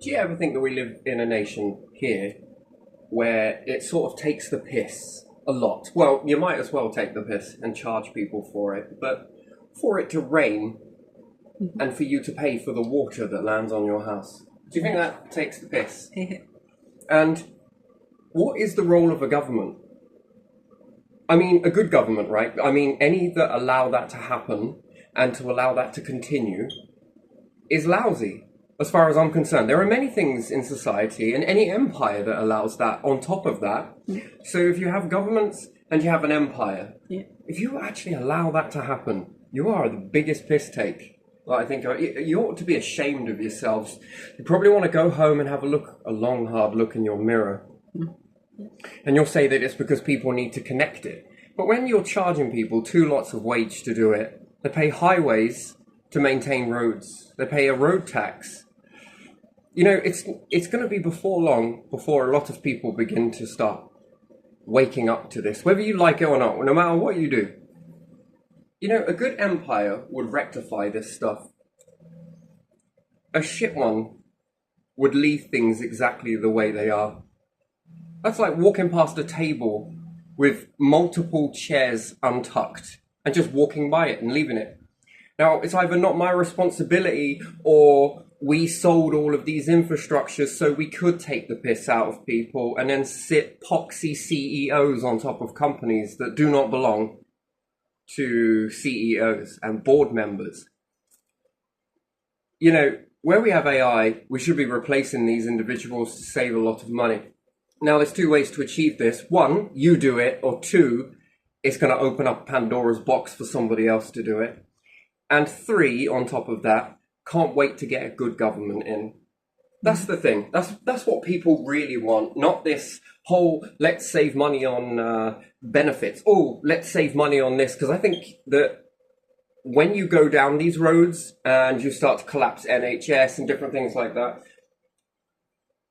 Do you ever think that we live in a nation here where it sort of takes the piss a lot? Well, you might as well take the piss and charge people for it, but for it to rain and for you to pay for the water that lands on your house, do you think that takes the piss? And what is the role of a government? I mean, a good government, right? I mean, any that allow that to happen and to allow that to continue is lousy, as far as I'm concerned. There are many things in society and any empire that allows that on top of that. So if you have governments and you have an empire, if you actually allow that to happen, you are the biggest piss take. I think you ought to be ashamed of yourselves. You probably want to go home and have a long, hard look in your mirror. And you'll say that it's because people need to connect it. But when you're charging people 2 lots of wage to do it, they pay highways to maintain roads. They pay a road tax. You know, it's going to be before long before a lot of people begin to start waking up to this, whether you like it or not, no matter what you do. You know, a good empire would rectify this stuff. A shit one would leave things exactly the way they are. That's like walking past a table with multiple chairs untucked and just walking by it and leaving it. Now, it's either not my responsibility or we sold all of these infrastructures so we could take the piss out of people and then sit poxy CEOs on top of companies that do not belong to CEOs and board members. You know, where we have AI, we should be replacing these individuals to save a lot of money. Now, there's 2 ways to achieve this. 1, you do it, or 2, it's going to open up Pandora's box for somebody else to do it. And 3, on top of that, can't wait to get a good government in. That's the thing. That's what people really want, not this whole let's save money on benefits. Oh, let's save money on this, because I think that when you go down these roads and you start to collapse NHS and different things like that,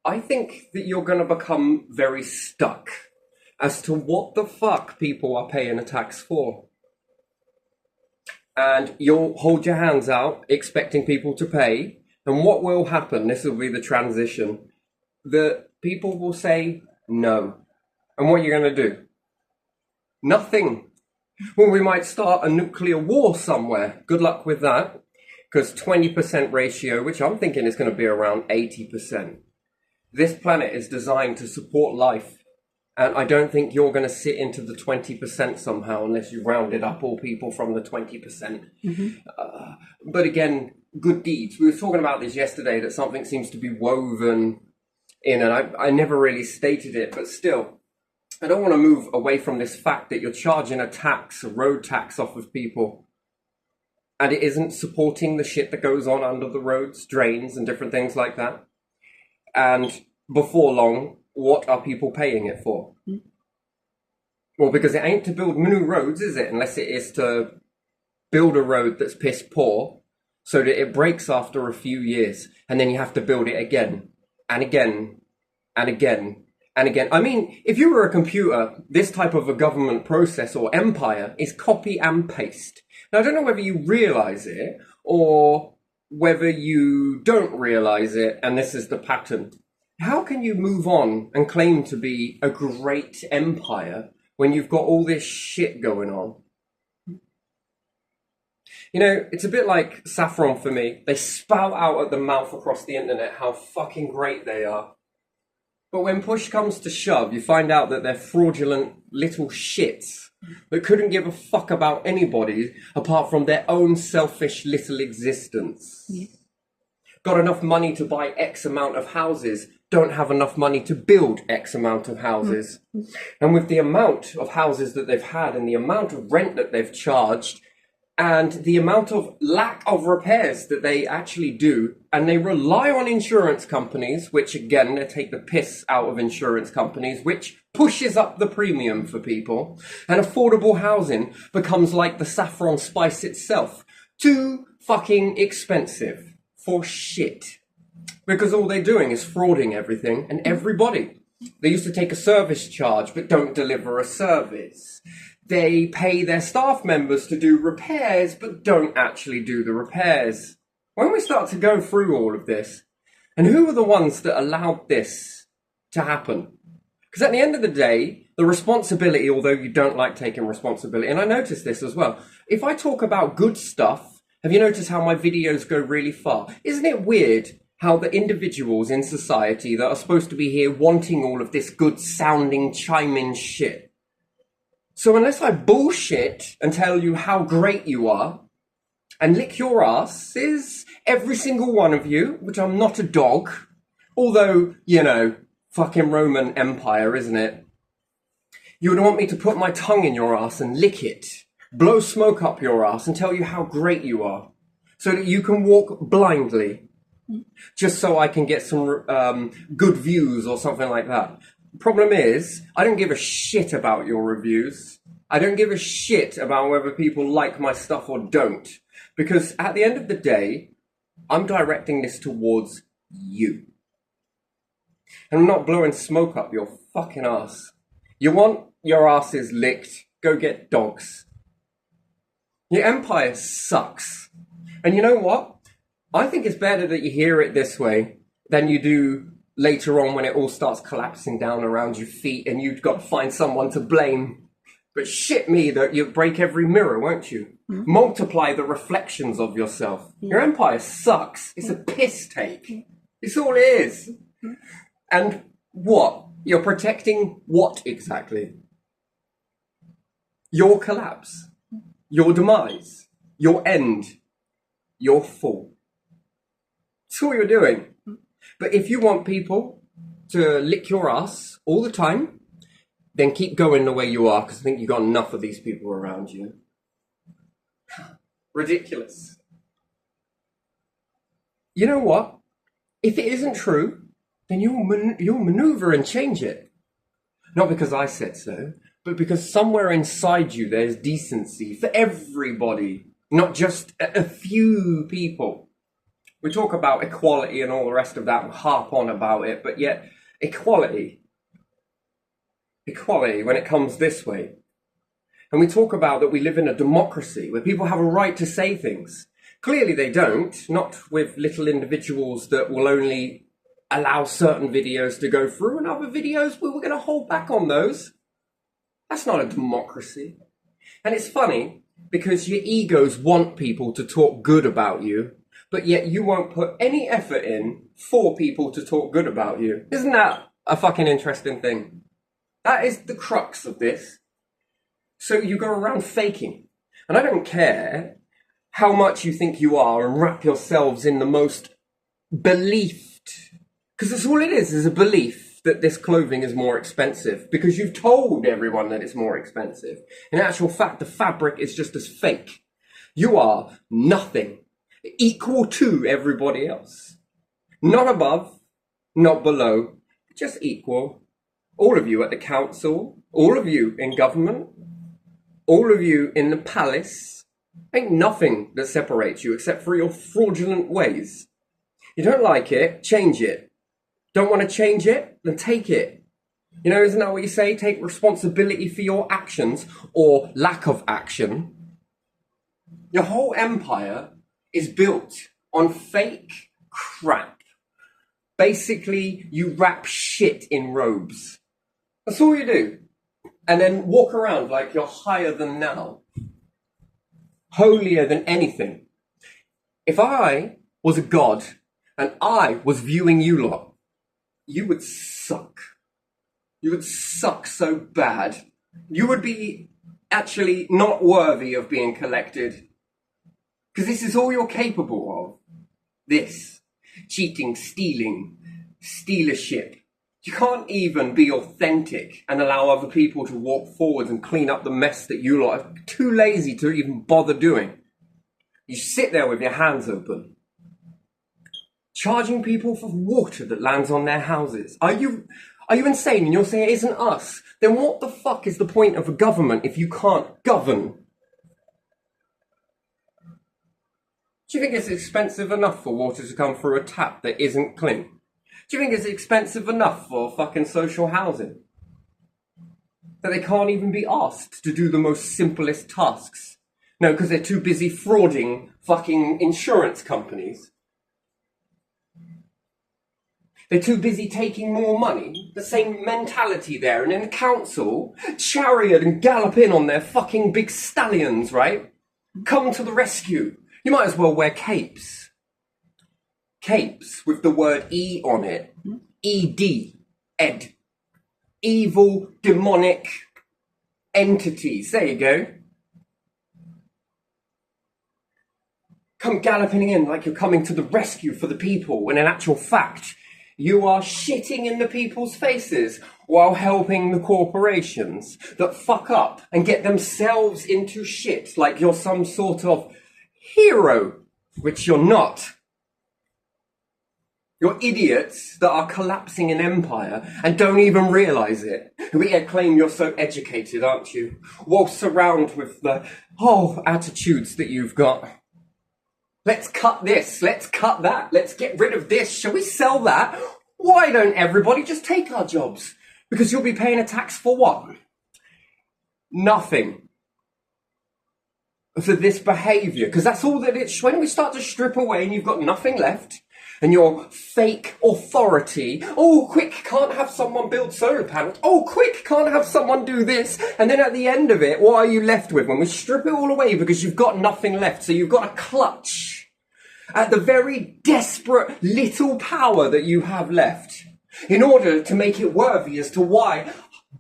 I think that you're going to become very stuck as to what the fuck people are paying a tax for. And you'll hold your hands out expecting people to pay. And what will happen, this will be the transition, that people will say no. And what are you going to do? Nothing. Well, we might start a nuclear war somewhere. Good luck with that. Because 20% ratio, which I'm thinking is going to be around 80%. This planet is designed to support life, and I don't think you're going to sit into the 20% somehow unless you rounded up all people from the 20%. But again, good deeds. We were talking about this yesterday, that something seems to be woven in, and I never really stated it, but still, I don't want to move away from this fact that you're charging a road tax off of people, and it isn't supporting the shit that goes on under the roads, drains and different things like that. And before long, what are people paying it for? Well, because it ain't to build new roads, is it? Unless it is to build a road that's piss poor so that it breaks after a few years and then you have to build it again and again and again and again. I mean, if you were a computer, this type of a government process or empire is copy and paste. Now, I don't know whether you realize it or whether you don't realize it, and this is the pattern. How can you move on and claim to be a great empire when you've got all this shit going on? You know, it's a bit like Saffron for me. They spout out at the mouth across the internet how fucking great they are. But when push comes to shove, you find out that they're fraudulent little shits that couldn't give a fuck about anybody apart from their own selfish little existence. Yes. Got enough money to buy X amount of houses, don't have enough money to build X amount of houses. And with the amount of houses that they've had and the amount of rent that they've charged and the amount of lack of repairs that they actually do, and they rely on insurance companies, which again, they take the piss out of insurance companies, which pushes up the premium for people, and affordable housing becomes like the saffron spice itself. Too fucking expensive for shit. Because all they're doing is frauding everything and everybody. They used to take a service charge, but don't deliver a service. They pay their staff members to do repairs, but don't actually do the repairs. When we start to go through all of this, And who were the ones that allowed this to happen? Because at the end of the day, the responsibility, although you don't like taking responsibility, and I noticed this as well, if I talk about good stuff, have you noticed how my videos go really far? Isn't it weird how the individuals in society that are supposed to be here wanting all of this good sounding chime-in shit? So unless I bullshit and tell you how great you are, and lick your asses, every single one of you, which I'm not a dog, although, you know, fucking Roman Empire, isn't it? You would want me to put my tongue in your ass and lick it, blow smoke up your ass and tell you how great you are, so that you can walk blindly, just so I can get some good views or something like that. The problem is, I don't give a shit about your reviews. I don't give a shit about whether people like my stuff or don't. Because at the end of the day, I'm directing this towards you. And I'm not blowing smoke up your fucking ass. You want your asses licked? Go get dogs. Your empire sucks. And you know what? I think it's better that you hear it this way than you do later on when it all starts collapsing down around your feet and you've got to find someone to blame. But shit me that you'll break every mirror, won't you? Mm-hmm. Multiply the reflections of yourself. Mm-hmm. Your empire sucks. It's a piss take. It's all it is. Mm-hmm. And what? You're protecting what exactly? Your collapse. Your demise. Your end. Your fall. That's all you're doing. But if you want people to lick your ass all the time, then keep going the way you are, because I think you've got enough of these people around you. Ridiculous. You know what? If it isn't true, then you'll maneuver and change it. Not because I said so, but because somewhere inside you there's decency for everybody, not just a few people. We talk about equality and all the rest of that and harp on about it, but yet equality when it comes this way. And we talk about that we live in a democracy where people have a right to say things. Clearly they don't, not with little individuals that will only allow certain videos to go through and other videos where we're going to hold back on those. That's not a democracy. And it's funny because your egos want people to talk good about you, but yet you won't put any effort in for people to talk good about you. Isn't that a fucking interesting thing? That is the crux of this. So you go around faking. And I don't care how much you think you are and wrap yourselves in the most believed. Because that's all it is a belief that this clothing is more expensive. Because you've told everyone that it's more expensive. In actual fact, the fabric is just as fake. You are nothing. Equal to everybody else. Not above, not below, just equal. All of you at the council, all of you in government, all of you in the palace, ain't nothing that separates you except for your fraudulent ways. You don't like it, change it. Don't want to change it? Then take it. You know, isn't that what you say? Take responsibility for your actions or lack of action. Your whole empire is built on fake crap. Basically, you wrap shit in robes. That's all you do. And then walk around like you're higher than now. Holier than anything. If I was a god and I was viewing you lot, you would suck. You would suck so bad. You would be actually not worthy of being collected. Because this is all you're capable of. This. Cheating, stealing, stealership. You can't even be authentic and allow other people to walk forward and clean up the mess that you lot are too lazy to even bother doing. You sit there with your hands open. Charging people for water that lands on their houses. Are you insane? And you'll say it isn't us. Then what the fuck is the point of a government if you can't govern? Do you think it's expensive enough for water to come through a tap that isn't clean? Do you think it's expensive enough for fucking social housing? That they can't even be asked to do the most simplest tasks? No, because they're too busy frauding fucking insurance companies. They're too busy taking more money. The same mentality there. And in the council, chariot and gallop in on their fucking big stallions, right? Come to the rescue. You might as well wear capes. Capes with the word E on it. ED. Ed. Evil, demonic entities. There you go. Come galloping in like you're coming to the rescue for the people, when in actual fact, you are shitting in the people's faces while helping the corporations that fuck up and get themselves into shit like you're some sort of hero, which you're not. You're idiots that are collapsing an empire and don't even realise it. Who yet claim you're so educated, aren't you? Waltz around with the whole attitudes that you've got. Let's cut this, let's cut that, let's get rid of this, shall we sell that? Why don't everybody just take our jobs? Because you'll be paying a tax for what? Nothing. For this behaviour, because that's all that it's. When we start to strip away and you've got nothing left, and your fake authority, oh quick, can't have someone build solar panels, oh quick, can't have someone do this, and then at the end of it, what are you left with when we strip it all away because you've got nothing left? So you've got to clutch at the very desperate little power that you have left in order to make it worthy as to why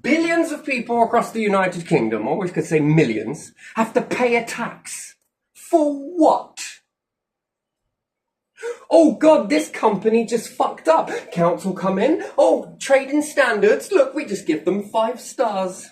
billions of people across the United Kingdom, or we could say millions, have to pay a tax. For what? Oh God, this company just fucked up. Council come in. Oh, trading standards. Look, we just give them 5 stars.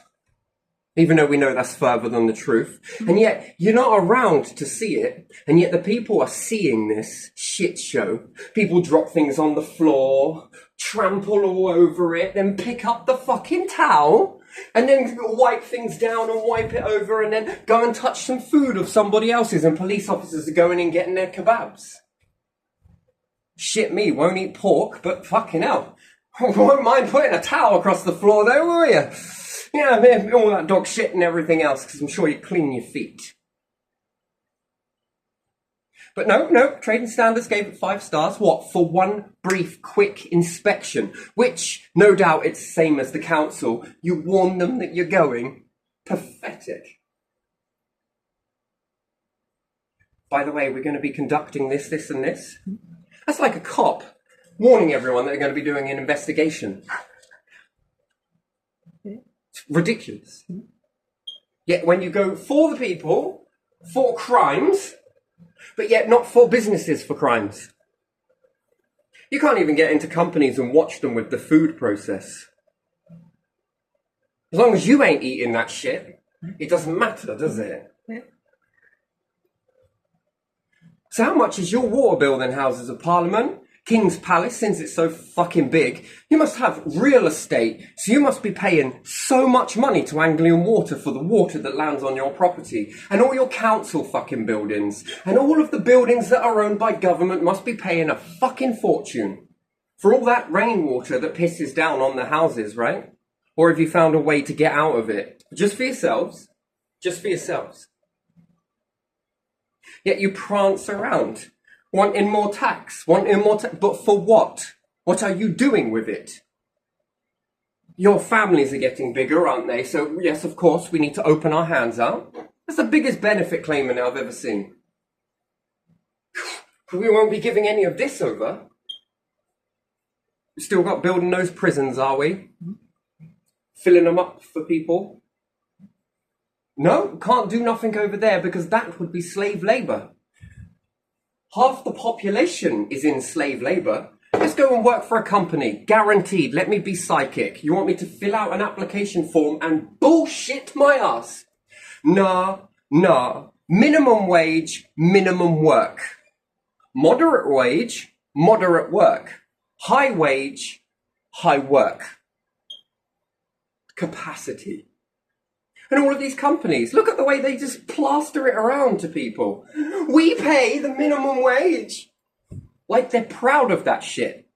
Even though we know that's further than the truth. And yet, you're not around to see it. And yet the people are seeing this shit show. People drop things on the floor, trample all over it, then pick up the fucking towel, and then wipe things down and wipe it over, and then go and touch some food of somebody else's, and police officers are going in getting their kebabs. Shit me, won't eat pork, but fucking hell. Won't mind putting a towel across the floor though, will you? Yeah, man, all that dog shit and everything else, because I'm sure you clean your feet. But no, Trading Standards gave it 5 stars. What? For one brief, quick inspection, which, no doubt, it's the same as the council. You warn them that you're going. Pathetic. By the way, we're going to be conducting this, and this. That's like a cop warning everyone that they're going to be doing an investigation. It's ridiculous. Yet when you go for the people, for crimes, but yet not for businesses for crimes. You can't even get into companies and watch them with the food process. As long as you ain't eating that shit, it doesn't matter, does it? So how much is your water bill then, Houses of Parliament? King's Palace, since it's so fucking big, you must have real estate, so you must be paying so much money to Anglian Water for the water that lands on your property, and all your council fucking buildings, and all of the buildings that are owned by government must be paying a fucking fortune for all that rainwater that pisses down on the houses, right? Or have you found a way to get out of it? Just for yourselves. Just for yourselves. Yet you prance around, wanting more tax, but for what? What are you doing with it? Your families are getting bigger, aren't they? So yes, of course, we need to open our hands out. That's the biggest benefit claimant I've ever seen. We won't be giving any of this over. We still got building those prisons, are we? Filling them up for people. No, can't do nothing over there because that would be slave labour. Half the population is in slave labour. Let's go and work for a company. Guaranteed. Let me be psychic. You want me to fill out an application form and bullshit my ass? Nah. Minimum wage, minimum work. Moderate wage, moderate work. High wage, high work. Capacity. And all of these companies, look at the way they just plaster it around to people. We pay the minimum wage. Like they're proud of that shit.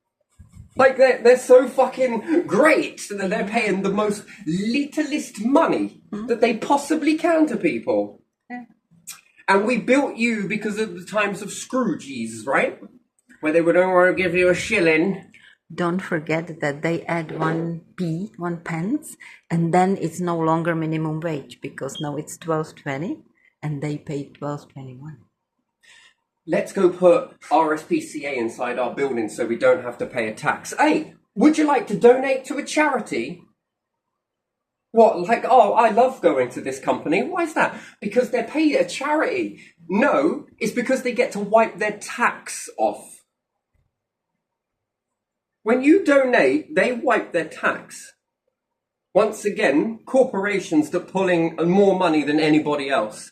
Like they're so fucking great that they're paying the most littlest money that they possibly can to people. Yeah. And we built you because of the times of Scrooges, right? Where they would only give you a shilling don't forget that they add 1 pence, and then it's no longer minimum wage because now it's 12.20 and they pay 12.21. Let's go put RSPCA inside our building so we don't have to pay a tax. Hey, would you like to donate to a charity? What, like, oh, I love going to this company. Why is that? Because they're paid a charity. No, it's because they get to wipe their tax off. When you donate, they wipe their tax. Once again, corporations that are pulling more money than anybody else.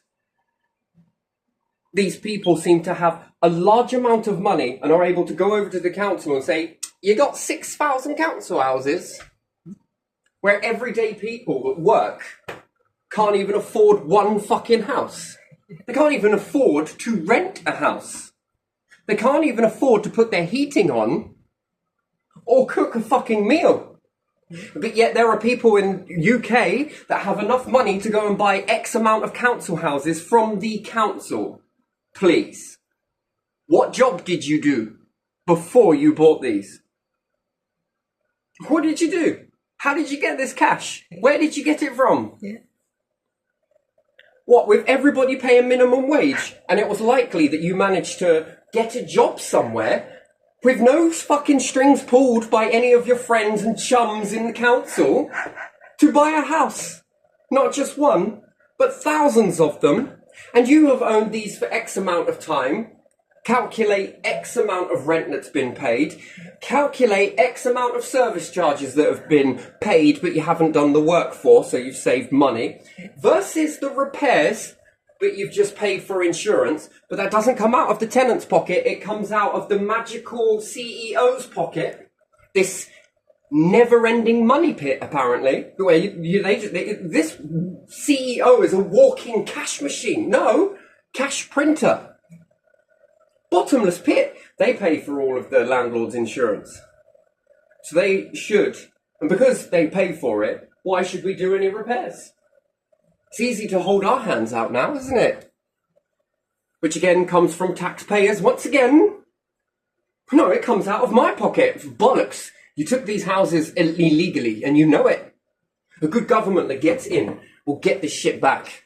These people seem to have a large amount of money and are able to go over to the council and say, you got 6,000 council houses, where everyday people that work can't even afford one fucking house. They can't even afford to rent a house. They can't even afford to put their heating on or cook a fucking meal. But yet there are people in UK that have enough money to go and buy X amount of council houses from the council. Please. What job did you do before you bought these? What did you do? How did you get this cash? Where did you get it from? Yeah. What, with everybody paying minimum wage? And it was likely that you managed to get a job somewhere with no fucking strings pulled by any of your friends and chums in the council to buy a house. Not just one, but thousands of them. And you have owned these for X amount of time. Calculate X amount of rent that's been paid. Calculate X amount of service charges that have been paid but you haven't done the work for, so you've saved money. Versus the repairs that you've just paid for insurance, but that doesn't come out of the tenant's pocket, it comes out of the magical CEO's pocket. This never-ending money pit, apparently. Where this CEO is a walking cash machine. No, cash printer. Bottomless pit. They pay for all of the landlord's insurance. So they should. And because they pay for it, why should we do any repairs? It's easy to hold our hands out now, isn't it? Which again comes from taxpayers once again. No, it comes out of my pocket. Bollocks. You took these houses illegally and you know it. A good government that gets in will get this shit back.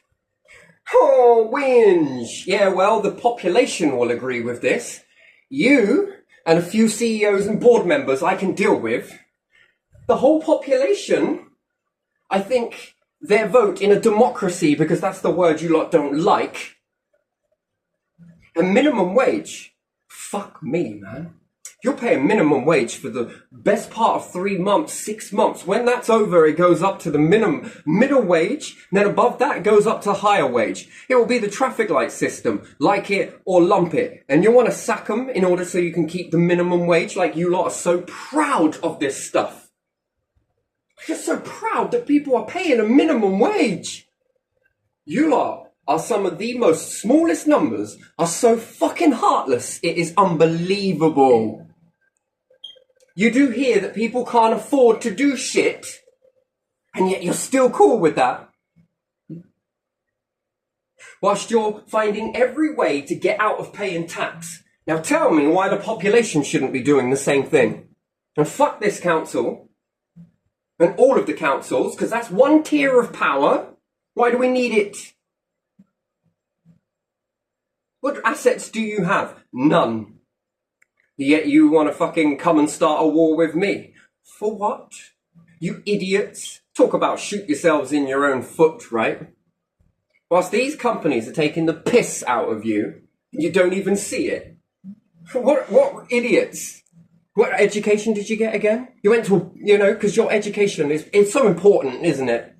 Oh, whinge. Yeah, well, the population will agree with this. You and a few CEOs and board members I can deal with. The whole population, I think their vote in a democracy, because that's the word you lot don't like, and minimum wage. Fuck me, man. You're paying minimum wage for the best part of 3 months, 6 months. When that's over, it goes up to the middle wage. And then above that, it goes up to higher wage. It will be the traffic light system. Like it or lump it. And you want to sack them in order so you can keep the minimum wage. Like you lot are so proud of this stuff. You're so proud that people are paying a minimum wage. You lot are some of the most smallest numbers, are so fucking heartless. It is unbelievable. You do hear that people can't afford to do shit, and yet you're still cool with that. Whilst you're finding every way to get out of paying tax. Now tell me why the population shouldn't be doing the same thing. And fuck this council, and all of the councils, because that's one tier of power. Why do we need it? What assets do you have? None. Yet you want to fucking come and start a war with me. For what? You idiots. Talk about shoot yourselves in your own foot, right? Whilst these companies are taking the piss out of you, you don't even see it. What idiots? What education did you get again? You went to, because your education it's so important, isn't it?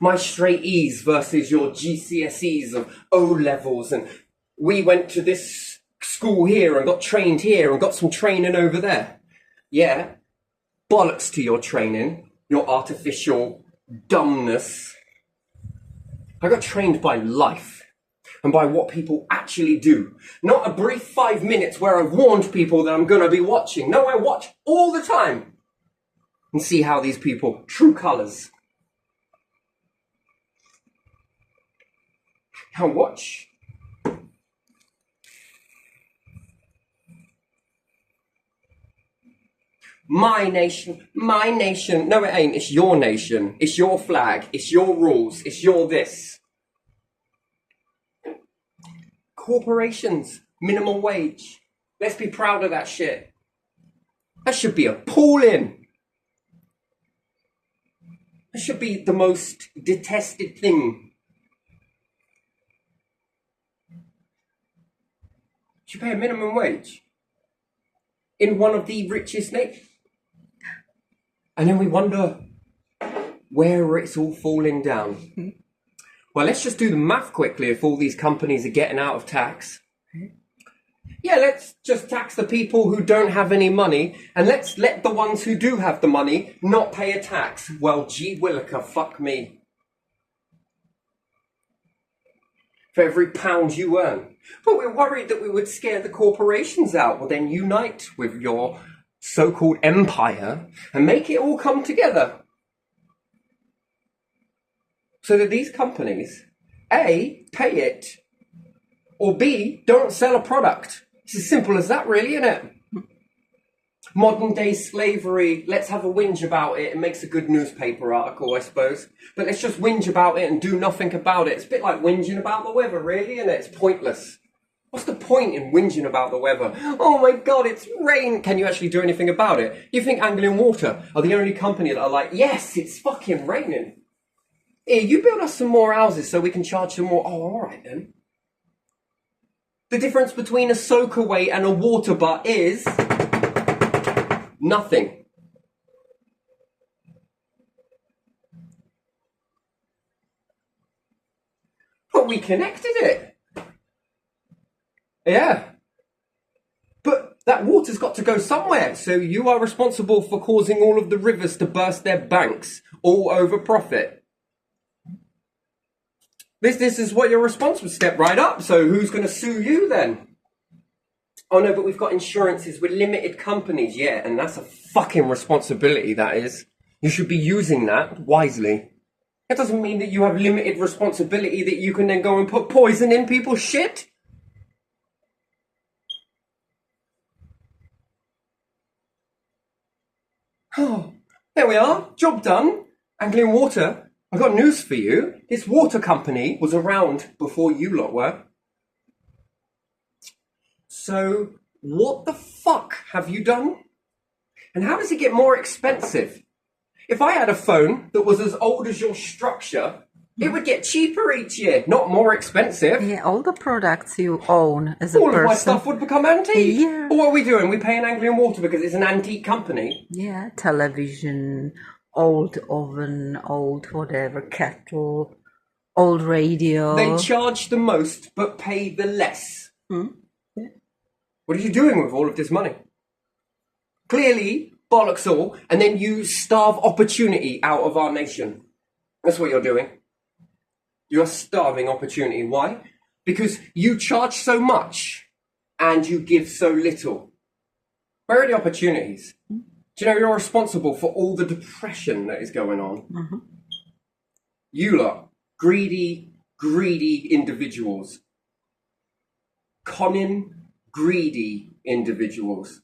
My straight E's versus your GCSEs of O-levels, and we went to this school here and got trained here and got some training over there. Yeah, bollocks to your training, your artificial dumbness. I got trained by life and by what people actually do. Not a brief 5 minutes where I've warned people that I'm going to be watching. No, I watch all the time and see how these people, true colours. I watch. My nation, my nation. No, it ain't. It's your nation. It's your flag. It's your rules. It's your this. Corporations, minimum wage. Let's be proud of that shit. That should be appalling. That should be the most detested thing. You pay a minimum wage in one of the richest nations. And then we wonder where it's all falling down. Well, let's just do the math quickly if all these companies are getting out of tax. Yeah, let's just tax the people who don't have any money, and let's let the ones who do have the money not pay a tax. Well, gee williker, fuck me. For every pound you earn. But we're worried that we would scare the corporations out. Well, then unite with your so-called empire and make it all come together. So that these companies, A, pay it, or B, don't sell a product. It's as simple as that, really, isn't it? Modern day slavery, let's have a whinge about it. It makes a good newspaper article, I suppose. But let's just whinge about it and do nothing about it. It's a bit like whinging about the weather, really, isn't it? It's pointless. What's the point in whinging about the weather? Oh my God, it's rain. Can you actually do anything about it? You think Anglian Water are the only company that are like, yes, it's fucking raining. Here, you build us some more houses so we can charge some more. Oh, all right then. The difference between a soakaway and a water butt is nothing. But we connected it. Yeah. But that water's got to go somewhere. So you are responsible for causing all of the rivers to burst their banks, all over profit. This is what you're responsible for. Step right up. So who's going to sue you then? Oh no, but we've got insurances with limited companies. Yeah, and that's a fucking responsibility, that is. You should be using that wisely. That doesn't mean that you have limited responsibility that you can then go and put poison in people's shit. Oh, there we are. Job done. Anglian Water. I've got news for you. This water company was around before you lot were. So, what the fuck have you done? And how does it get more expensive? If I had a phone that was as old as your structure, it would get cheaper each year, not more expensive. Yeah, all the products you own as a All person. of my stuff would become antique. Yeah. But what are we doing? We pay an Anglian Water because it's an antique company. Yeah, television, old oven, old whatever, kettle, old radio. They charge the most but pay the less. Yeah. What are you doing with all of this money? Clearly, bollocks all, and then you starve opportunity out of our nation. That's what you're doing. You're starving opportunity. Why? Because you charge so much and you give so little. Where are the opportunities? Do you know you're responsible for all the depression that is going on? Mm-hmm. You lot, greedy individuals. Conning, greedy individuals.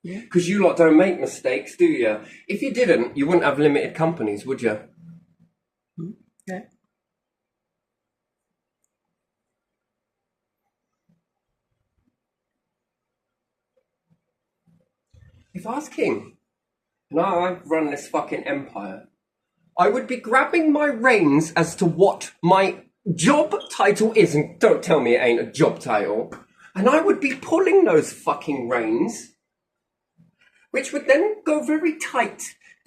Yeah. Because you lot don't make mistakes, do you? If you didn't, you wouldn't have limited companies, would you? Yeah. If I was king, and I run this fucking empire, I would be grabbing my reins as to what my job title is, and don't tell me it ain't a job title, and I would be pulling those fucking reins, which would then go very tight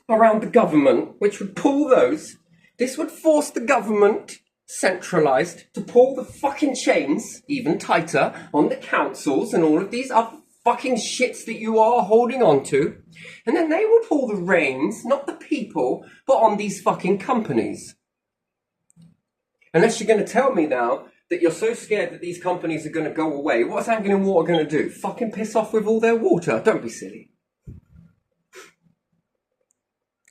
around the government, which would pull those. This would force the government, centralised, to pull the fucking chains even tighter on the councils and all of these other fucking shits that you are holding on to. And then they would pull the reins, not the people, but on these fucking companies. Unless you're going to tell me now that you're so scared that these companies are going to go away, what's Anglian Water going to do? Fucking piss off with all their water? Don't be silly.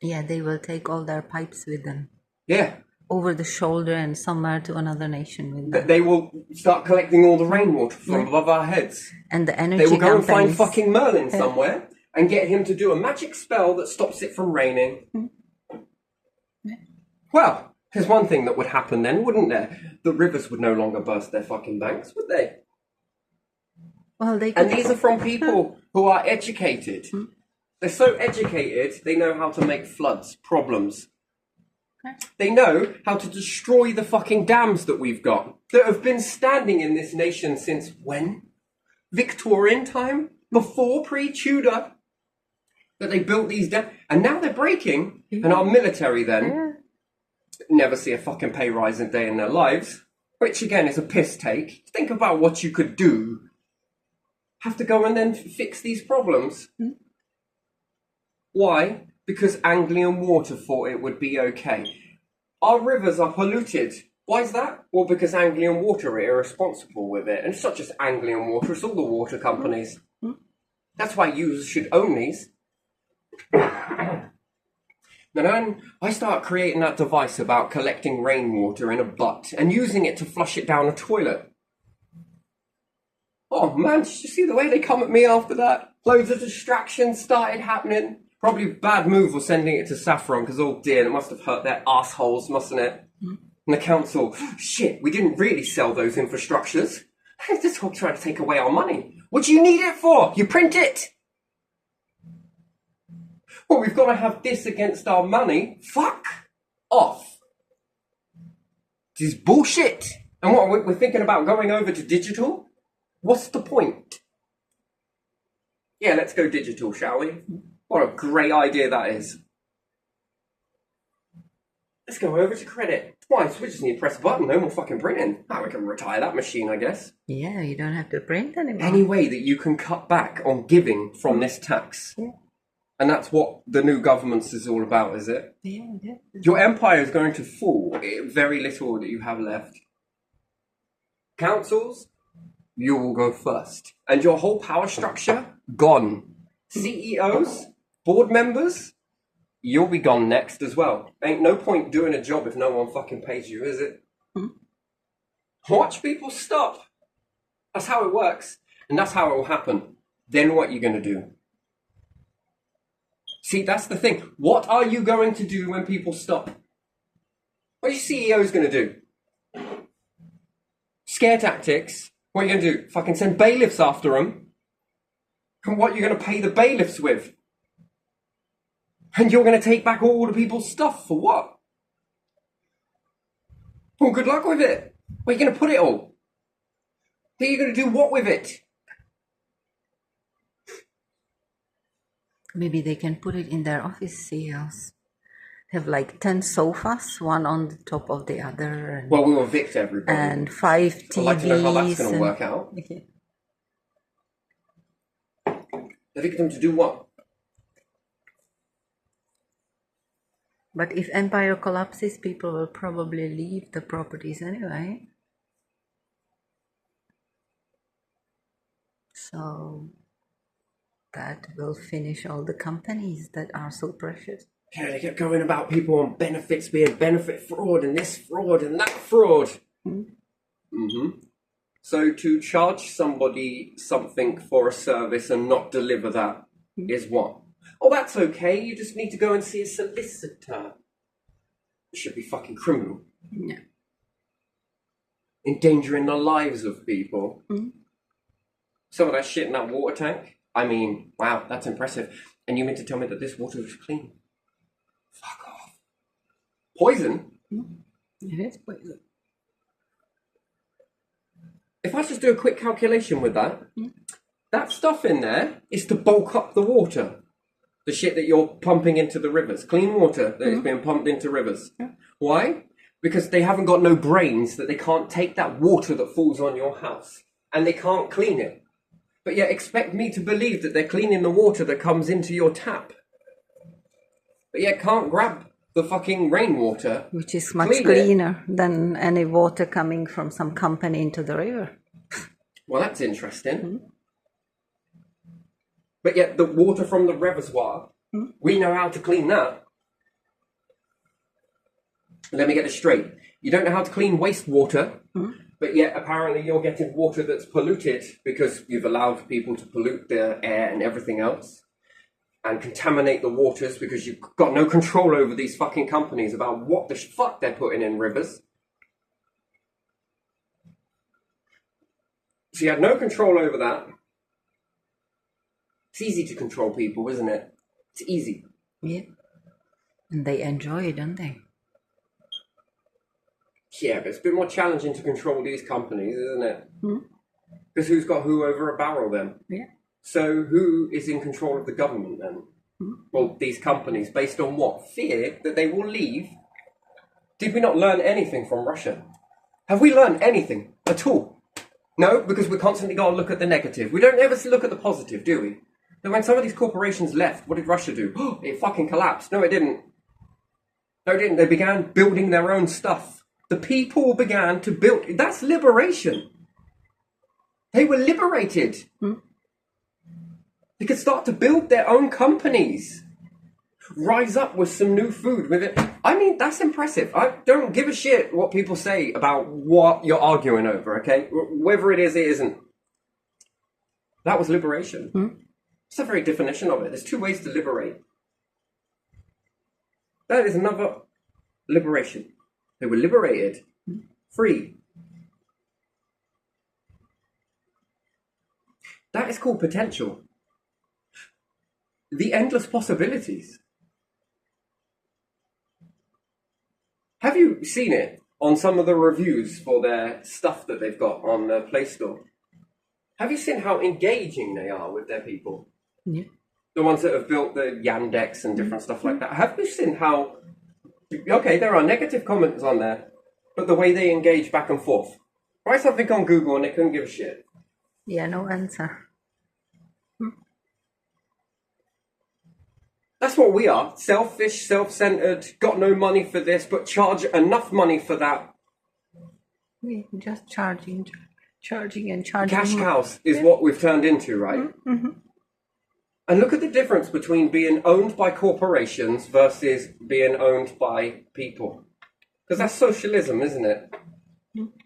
Yeah, they will take all their pipes with them. Yeah. Over the shoulder and somewhere to another nation with them. They will start collecting all the rainwater from above our heads. And the energy They will go and find companies- fucking Merlin somewhere, and get him to do a magic spell that stops it from raining. Well, there's one thing that would happen then, wouldn't there? The rivers would no longer burst their fucking banks, would they? Well, they And could. these are from people who are educated. They're so educated, they know how to make floods, problems. They know how to destroy the fucking dams that we've got, that have been standing in this nation since when? Victorian time? Before pre-Tudor? That they built these dams, and now they're breaking, and our military then never see a fucking pay rise a day in their lives, which again is a piss take. Think about what you could do. Have to go and then fix these problems. Why? Because Anglian Water thought it would be okay. Our rivers are polluted. Why is that? Well, because Anglian Water are irresponsible with it. And it's not just Anglian Water, it's all the water companies. That's why users should own these. And then I start creating that device about collecting rainwater in a butt and using it to flush it down a toilet. Oh man, did you see the way they come at me after that? Loads of distractions started happening. Probably bad move was sending it to Saffron, because oh dear, it must have hurt their assholes, mustn't it? And the council, shit, we didn't really sell those infrastructures. They're just all trying to take away our money. What do you need it for? You print it. Well, we've got to have this against our money. Fuck off. This is bullshit. And what, we're thinking about going over to digital? What's the point? Yeah, let's go digital, shall we? What a great idea that is. Let's go over to credit. Why? So we just need to press a button, no more fucking printing. Now we can retire that machine, I guess. Yeah, you don't have to print anymore. Any way that you can cut back on giving from this tax. Yeah. And that's what the new government is all about, is it? Yeah. Your empire is going to fall. Very little that you have left. Councils, you will go first. And your whole power structure, gone. CEOs, board members, you'll be gone next as well. Ain't no point doing a job if no one fucking pays you, is it? Watch people stop. That's how it works. And that's how it will happen. Then what are you going to do? See, that's the thing. What are you going to do when people stop? What are your CEOs going to do? Scare tactics. What are you going to do? Fucking send bailiffs after them? And what are you going to pay the bailiffs with? And you're going to take back all the people's stuff for what? Well, good luck with it. Where are you going to put it all? Then you're going to do what with it? Maybe they can put it in their office CEOs. Have like 10 sofas, one on the top of the other. And, Well, we'll evict everybody. and 5 TVs. I'd like to know how that's going to and- work out. Okay. Evict them to do what? But if empire collapses, people will probably leave the properties anyway. So that will finish all the companies that are so precious. Yeah, they get going about people on benefits being benefit fraud and this fraud and that fraud. So to charge somebody something for a service and not deliver that is what? Oh, that's okay. You just need to go and see a solicitor. It should be fucking criminal. Yeah. Endangering the lives of people. Some of that shit in that water tank. I mean, wow, that's impressive. And you mean to tell me that this water is clean? Fuck off. Poison? It is poison. If I just do a quick calculation with that, that stuff in there is to bulk up the water. The shit that you're pumping into the rivers. Clean water that is being pumped into rivers. Why? Because they haven't got no brains that they can't take that water that falls on your house. And they can't clean it. But yet expect me to believe that they're cleaning the water that comes into your tap. But yet can't grab the fucking rainwater. Which is much Clean it. cleaner than any water coming from some company into the river. Well, that's interesting. But yet the water from the reservoir, we know how to clean that. Let me get this straight. You don't know how to clean wastewater, but yet apparently you're getting water that's polluted because you've allowed people to pollute the air and everything else. and contaminate the waters because you've got no control over these fucking companies about what the fuck they're putting in rivers. So you had no control over that. It's easy to control people, isn't it? It's easy. Yeah. And they enjoy it, don't they? Yeah, but it's a bit more challenging to control these companies, isn't it? Hmm. Because who's got who over a barrel then? Yeah. So who is in control of the government then? Well, these companies, based on what? Fear that they will leave? Did we not learn anything from Russia? Have we learned anything at all? No, because we constantly got to look at the negative. We don't ever look at the positive, do we? And when some of these corporations left, what did Russia do? Oh, it fucking collapsed. No, it didn't. No, it didn't. They began building their own stuff. The people began to build. That's liberation. They were liberated. They could start to build their own companies. Rise up with some new food with it. I mean, that's impressive. I don't give a shit what people say about what you're arguing over, okay? Whether it is, it isn't. That was liberation. It's the very definition of it. There's two ways to liberate. That is another liberation. They were liberated, free. That is called potential. The endless possibilities. Have you seen it on some of the reviews for their stuff that they've got on the Play Store? Have you seen how engaging they are with their people? Yeah. The ones that have built the Yandex and different stuff like that. Have you seen how... Okay, there are negative comments on there, but the way they engage back and forth. Write something on Google and they couldn't give a shit. Yeah, no answer. That's what we are. Selfish, self-centered, got no money for this, but charge enough money for that. Yeah, just charging. Cash cows is what we've turned into, right? And look at the difference between being owned by corporations versus being owned by people. Because that's socialism, isn't it?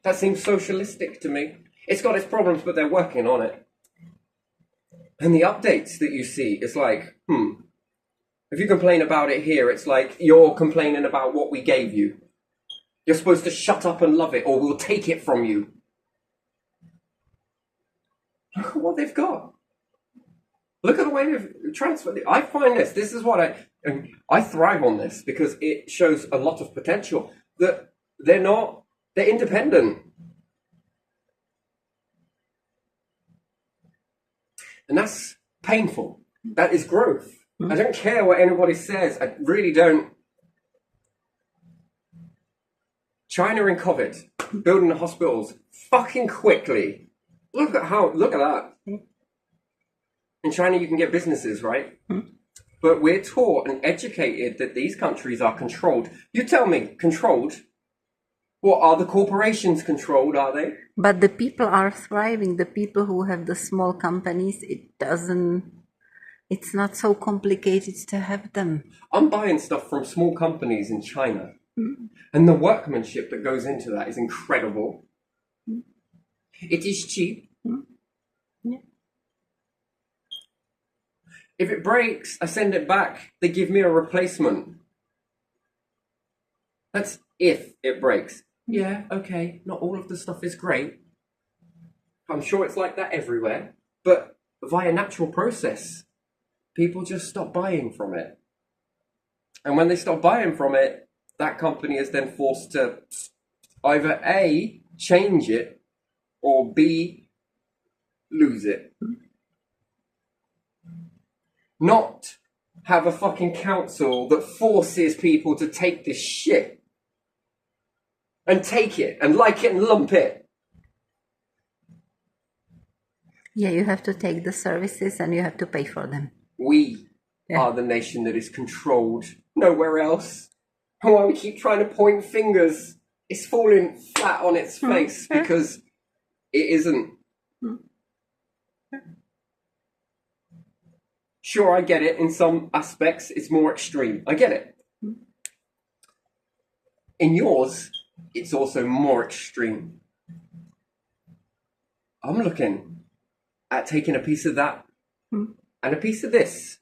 That seems socialistic to me. It's got its problems, but they're working on it. And the updates that you see, it's like, if you complain about it here, it's like you're complaining about what we gave you. You're supposed to shut up and love it, or we'll take it from you. Look at what they've got. Look at the way they've transferred it. I find this is what I thrive on this because it shows a lot of potential. That they're independent. And that's painful. That is growth. I don't care what anybody says. I really don't. China in COVID, building the hospitals fucking quickly. Look at that. In China, you can get businesses, right? But we're taught and educated that these countries are controlled. You tell me, controlled? What, are the corporations controlled, are they? But the people are thriving. The people who have the small companies, it's not so complicated to have them. I'm buying stuff from small companies in China. And the workmanship that goes into that is incredible. It is cheap. Yeah. If it breaks, I send it back. They give me a replacement. That's if it breaks. Yeah, okay, not all of the stuff is great. I'm sure it's like that everywhere. But via natural process, people just stop buying from it. And when they stop buying from it, that company is then forced to either A, change it, or B, lose it. Not have a fucking council that forces people to take this shit and take it and like it and lump it. Yeah, you have to take the services and you have to pay for them. We are the nation that is controlled. Nowhere else. And while we keep trying to point fingers, it's falling flat on its face because it isn't. Sure, I get it. In some aspects, it's more extreme. I get it. In yours, it's also more extreme. I'm looking at taking a piece of that and a piece of this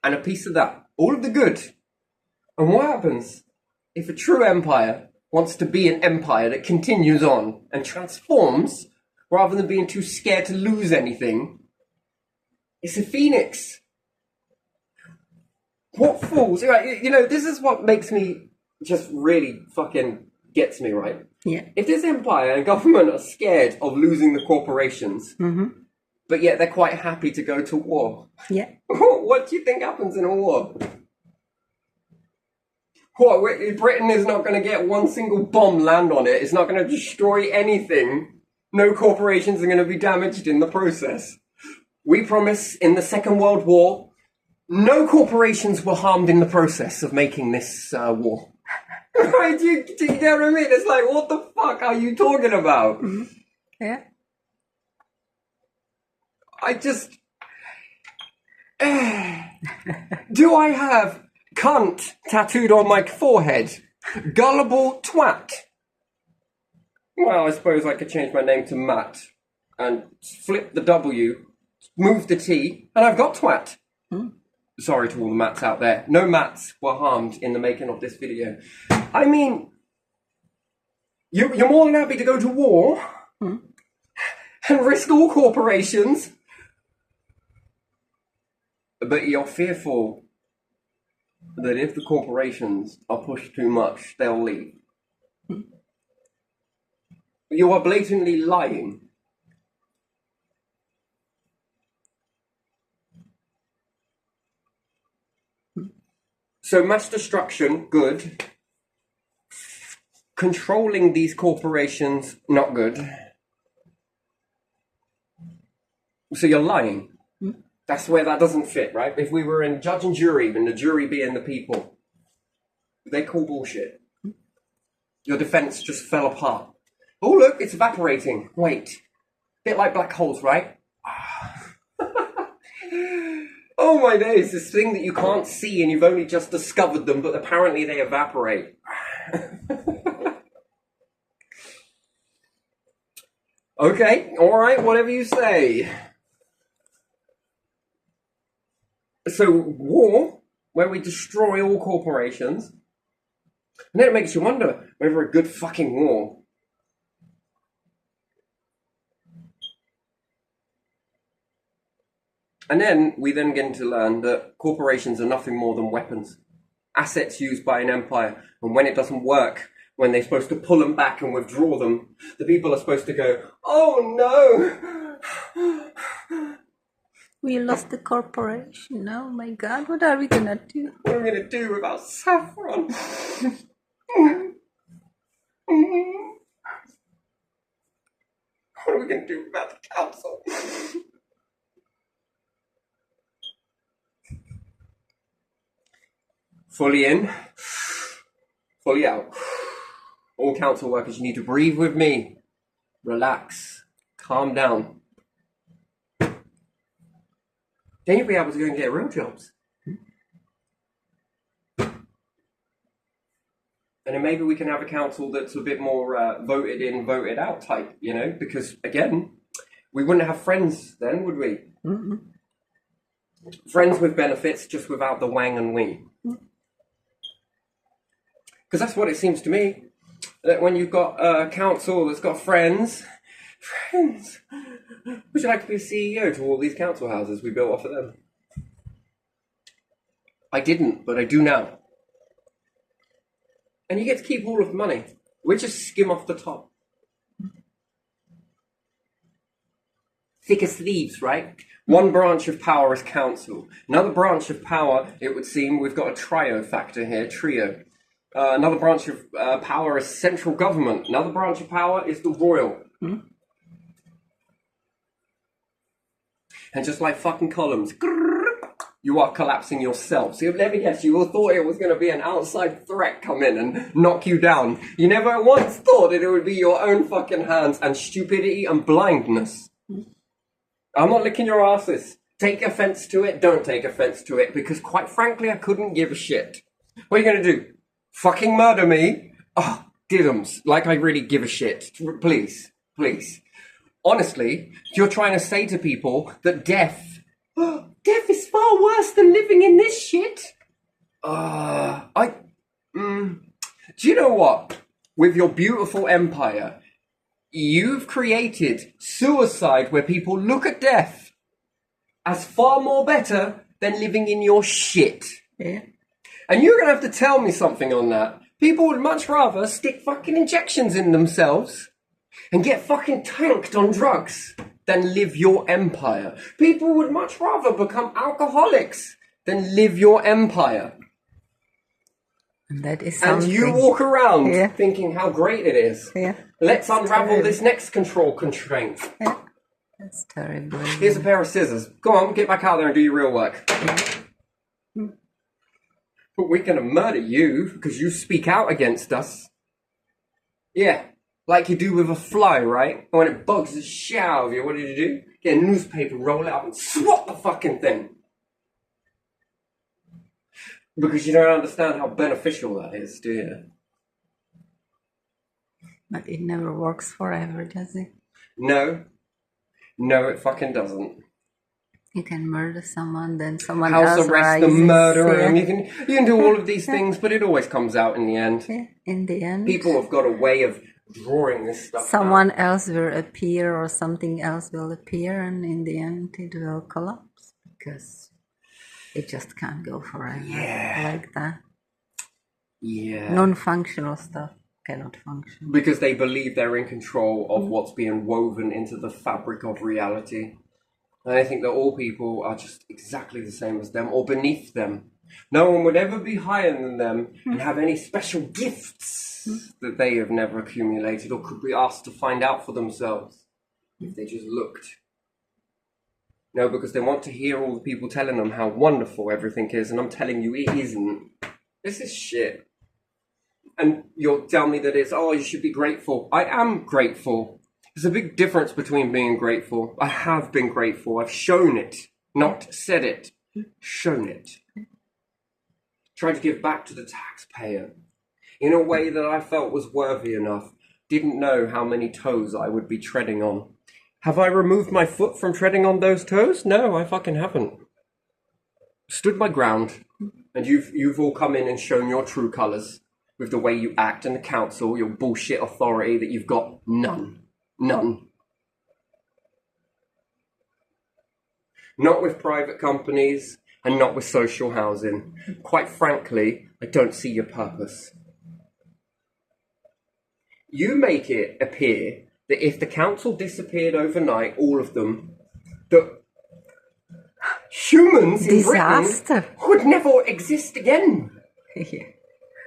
and a piece of that. All of the good. And what happens if a true empire wants to be an empire that continues on and transforms rather than being too scared to lose anything? It's a phoenix. What fools? Right, you know, this is what makes me just really fucking gets me, right? Yeah. If this empire and government are scared of losing the corporations, but yet they're quite happy to go to war, Yeah. what do you think happens in a war? What, Britain is not going to get one single bomb land on it. It's not going to destroy anything. No corporations are going to be damaged in the process. We promise in the Second World War, no corporations were harmed in the process of making this war. Right? Do you know what I mean? It's like, what the fuck are you talking about? Yeah. I just... Do I have cunt tattooed on my forehead? Gullible twat? Well, I suppose I could change my name to Matt and flip the W, move the T, and I've got twat. Sorry to all the Matts out there. No Matts were harmed in the making of this video. I mean, you're more than happy to go to war and risk all corporations, but you're fearful that if the corporations are pushed too much, they'll leave. You are blatantly lying. So mass destruction, good. Controlling these corporations, not good. So you're lying. That's where that doesn't fit, right? If we were in judge and jury, and the jury being the people, they call bullshit. Your defense just fell apart. Oh, look, it's evaporating. Wait. Bit like black holes, right? Oh my days, this thing that you can't see and you've only just discovered them, but apparently they evaporate. Okay, alright, whatever you say. So, war, where we destroy all corporations, and then it makes you wonder whether a good fucking war and then we then begin to learn that corporations are nothing more than weapons, assets used by an empire, and when it doesn't work, when they're supposed to pull them back and withdraw them, the people are supposed to go, oh no! We lost the corporation. Oh my God, what are we gonna do? What are we gonna do without saffron? What are we gonna do without the council? Fully in, fully out. All council workers, you need to breathe with me. Relax. Calm down. Then you'll be able to go and get real jobs. And then maybe we can have a council that's a bit more voted in, voted out type, you know? Because, again, we wouldn't have friends then, would we? Friends with benefits, just without the wang and wing. Because that's what it seems to me. That when you've got a council that's got friends, would you like to be a CEO to all these council houses we built off of them? I didn't, but I do now. And you get to keep all of the money. We just skim off the top. Thick as thieves, right? One branch of power is council. Another branch of power, it would seem, we've got a trio factor here, trio. Another branch of power is central government. Another branch of power is the royal. And just like fucking columns, you are collapsing yourself. So let me guess, you all thought it was going to be an outside threat come in and knock you down. You never once thought that it would be your own fucking hands and stupidity and blindness. I'm not licking your asses. Take offense to it, don't take offense to it, because quite frankly, I couldn't give a shit. What are you going to do? Fucking murder me? Oh, diddums. Like I really give a shit. Please, please. Honestly, you're trying to say to people that death Death is far worse than living in this shit. Do you know what? With your beautiful empire, you've created suicide where people look at death as far more better than living in your shit. Yeah. And you're gonna have to tell me something on that. People would much rather stick fucking injections in themselves and get fucking tanked on drugs than live your empire. People would much rather become alcoholics than live your empire. And that is something. And you walk around Yeah. thinking how great it is. Yeah. Let's unravel terrible. this next control constraint. Yeah. That's terrible. Here's a pair of scissors. Go on, get back out there and do your real work. But we're gonna murder you because you speak out against us. Yeah, like you do with a fly, right? And when it bugs the shit out of you, what did you do? Get a newspaper, roll it up, and swat the fucking thing. Because you don't understand how beneficial that is, do you? But it never works forever, does it? No, it fucking doesn't. You can murder someone, then someone House else arrest rises. them, murder them. Yeah. You can do all of these things, but it always comes out in the end. Yeah, in the end, People have got a way of drawing this stuff someone else will appear or something else will appear, and in the end, it will collapse because it just can't go forever like that. Yeah. Non-functional stuff cannot function. Because they believe they're in control of what's being woven into the fabric of reality. And I think that all people are just exactly the same as them or beneath them. No one would ever be higher than them and have any special gifts that they have never accumulated or could be asked to find out for themselves if they just looked. No, because they want to hear all the people telling them how wonderful everything is, and I'm telling you it isn't. This is shit. And you'll tell me that it's, you should be grateful. I am grateful. There's a big difference between being grateful. I have been grateful. I've shown it, not said it. Shown it. Tried to give back to the taxpayer in a way that I felt was worthy enough. Didn't know how many toes I would be treading on. Have I removed my foot from treading on those toes? No, I fucking haven't. Stood my ground. And you've all come in and shown your true colours with the way you act in the council, your bullshit authority that you've got. None. Not with private companies and not with social housing. Quite frankly, I don't see your purpose. You make it appear that if the council disappeared overnight, all of them, that humans in Britain would never exist again. Yeah.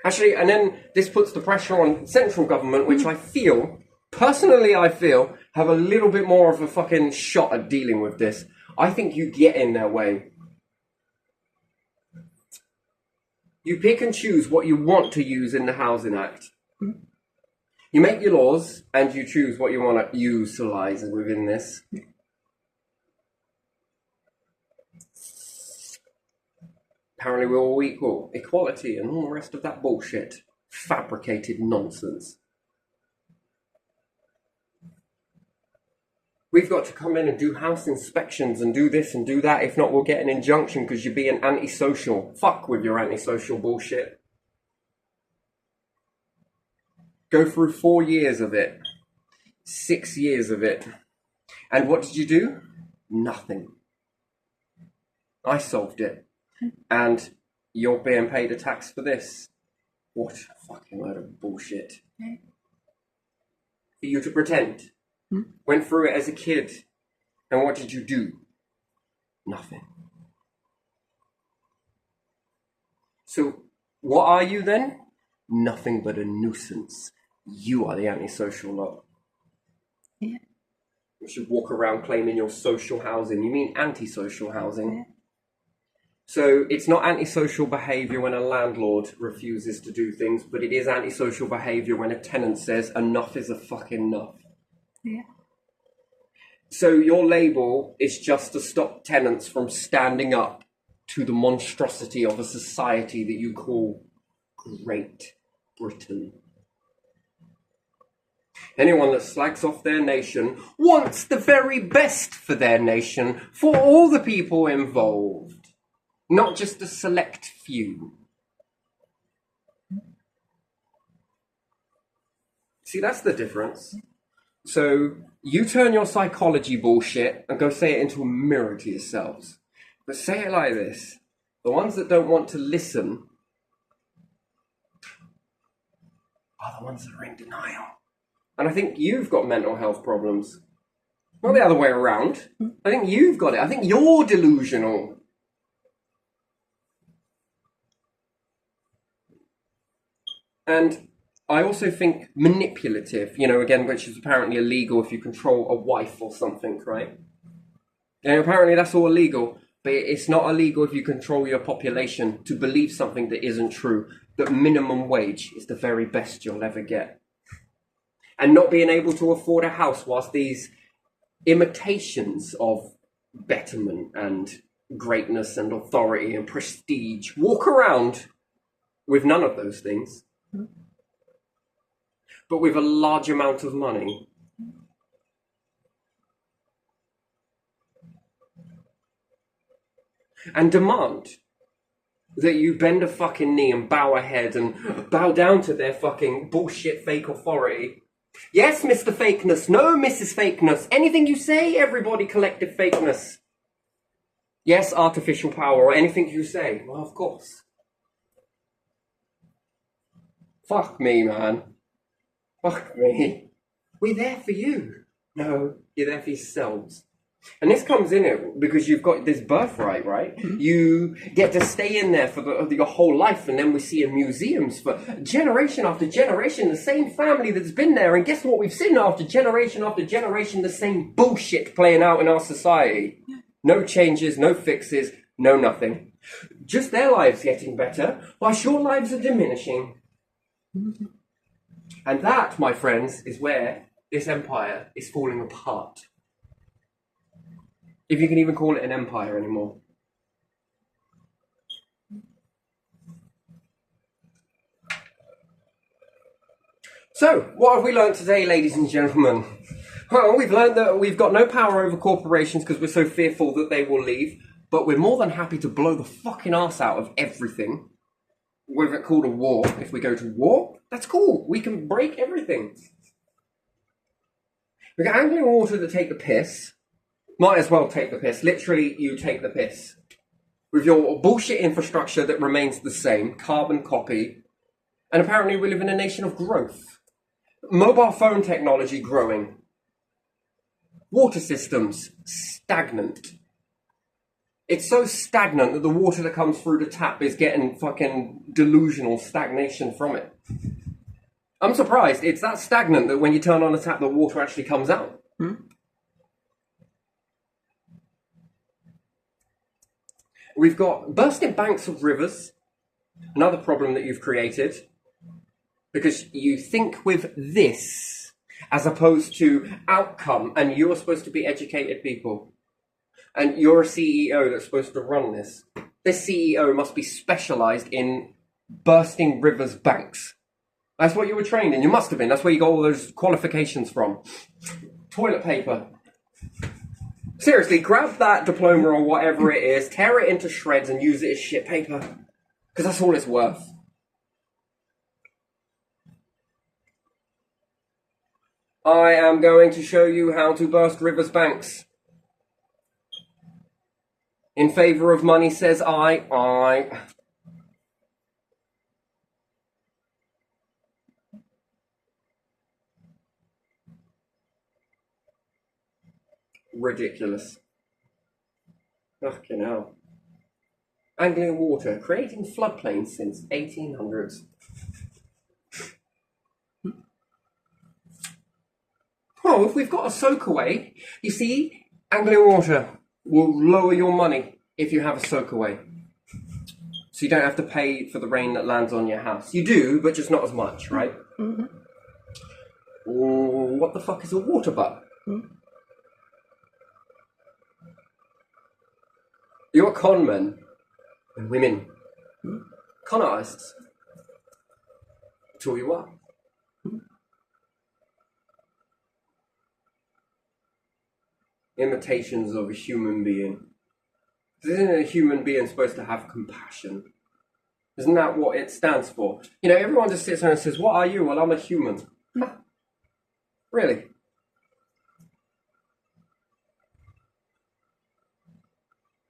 Actually, and then this puts the pressure on central government, which I feel, personally I feel, have a little bit more of a fucking shot at dealing with this. I think you get in their way. You pick and choose what you want to use in the Housing Act. You make your laws and you choose what you want to utilize within this. Apparently we're all equal, equality and all the rest of that bullshit. Fabricated nonsense. We've got to come in and do house inspections and do this and do that. If not, we'll get an injunction because you're being antisocial. Fuck with your antisocial bullshit. Go through 4 years of it. 6 years of it. And what did you do? Nothing. I solved it. And you're being paid a tax for this. What a fucking load of bullshit. For you to pretend. Went through it as a kid. And what did you do? Nothing. So, what are you then? Nothing but a nuisance. You are the antisocial lot. Yeah. You should walk around claiming you're social housing. You mean antisocial housing? Yeah. So it's not antisocial behaviour when a landlord refuses to do things, but it is antisocial behaviour when a tenant says enough is a fucking enough. Yeah. So your label is just to stop tenants from standing up to the monstrosity of a society that you call Great Britain. Anyone that slags off their nation wants the very best for their nation, for all the people involved, not just a select few. See, that's the difference. So you turn your psychology bullshit and go say it into a mirror to yourselves. But say it like this. The ones that don't want to listen are the ones that are in denial. And I think you've got mental health problems. Not the other way around. I think you've got it. I think you're delusional. And I also think manipulative, again, which is apparently illegal if you control a wife or something, right? And apparently that's all illegal. But it's not illegal if you control your population to believe something that isn't true. That minimum wage is the very best you'll ever get. And not being able to afford a house whilst these imitations of betterment and greatness and authority and prestige walk around with none of those things, but with a large amount of money. And demand that you bend a fucking knee and bow a head and bow down to their fucking bullshit fake authority. Yes, Mr. Fakeness. No, Mrs. Fakeness. Anything you say, everybody collective fakeness. Yes, artificial power or anything you say. Well, of course. Fuck me, man. Fuck me. We're there for you. No, you're there for yourselves. And this comes in it because you've got this birthright, right? Mm-hmm. You get to stay in there for your whole life, and then we see in museums for generation after generation, the same family that's been there. And guess what? We've seen after generation, the same bullshit playing out in our society. No changes, no fixes, no nothing. Just their lives getting better, whilst your lives are diminishing. Mm-hmm. And that, my friends, is where this empire is falling apart. If you can even call it an empire anymore. So, what have we learned today, ladies and gentlemen? Well, we've learned that we've got no power over corporations because we're so fearful that they will leave, but we're more than happy to blow the fucking arse out of everything. Whether it's called a war, if we go to war, that's cool. We can break everything. We've got Anglian Water that take the piss. Might as well take the piss. Literally, you take the piss. With your bullshit infrastructure that remains the same, carbon copy, and apparently we live in a nation of growth. Mobile phone technology growing. Water systems, stagnant. It's so stagnant that the water that comes through the tap is getting fucking delusional stagnation from it. I'm surprised. It's that stagnant that when you turn on the tap, the water actually comes out. We've got bursting banks of rivers, another problem that you've created, because you think with this as opposed to outcome, and you're supposed to be educated people, and you're a CEO that's supposed to run this. This CEO must be specialised in bursting rivers' banks. That's what you were trained in. You must have been. That's where you got all those qualifications from. Toilet paper. Seriously, grab that diploma or whatever it is, tear it into shreds and use it as shit paper. Because that's all it's worth. I am going to show you how to burst rivers' banks. In favour of money, says I. Ridiculous. Fucking hell. Anglian Water, creating floodplains since 1800s. Oh, if we've got a soakaway, you see, Anglian Water will lower your money if you have a soakaway. So you don't have to pay for the rain that lands on your house. You do, but just not as much, right? Mm-hmm. What the fuck is a water butt? Mm-hmm. You're con men and women. Con artists. That's all you are. imitations of a human being. Isn't a human being supposed to have compassion? Isn't that what it stands for? You know, everyone just sits there and says, what are you? Well, I'm a human. Really?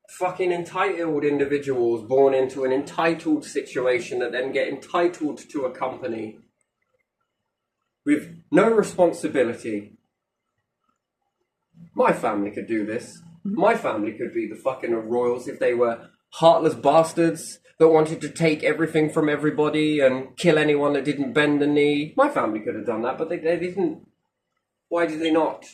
Fucking entitled individuals born into an entitled situation that then get entitled to a company with no responsibility. My family could do this. My family could be the fucking royals if they were heartless bastards that wanted to take everything from everybody and kill anyone that didn't bend the knee. My family could have done that, but they didn't. Why did they not?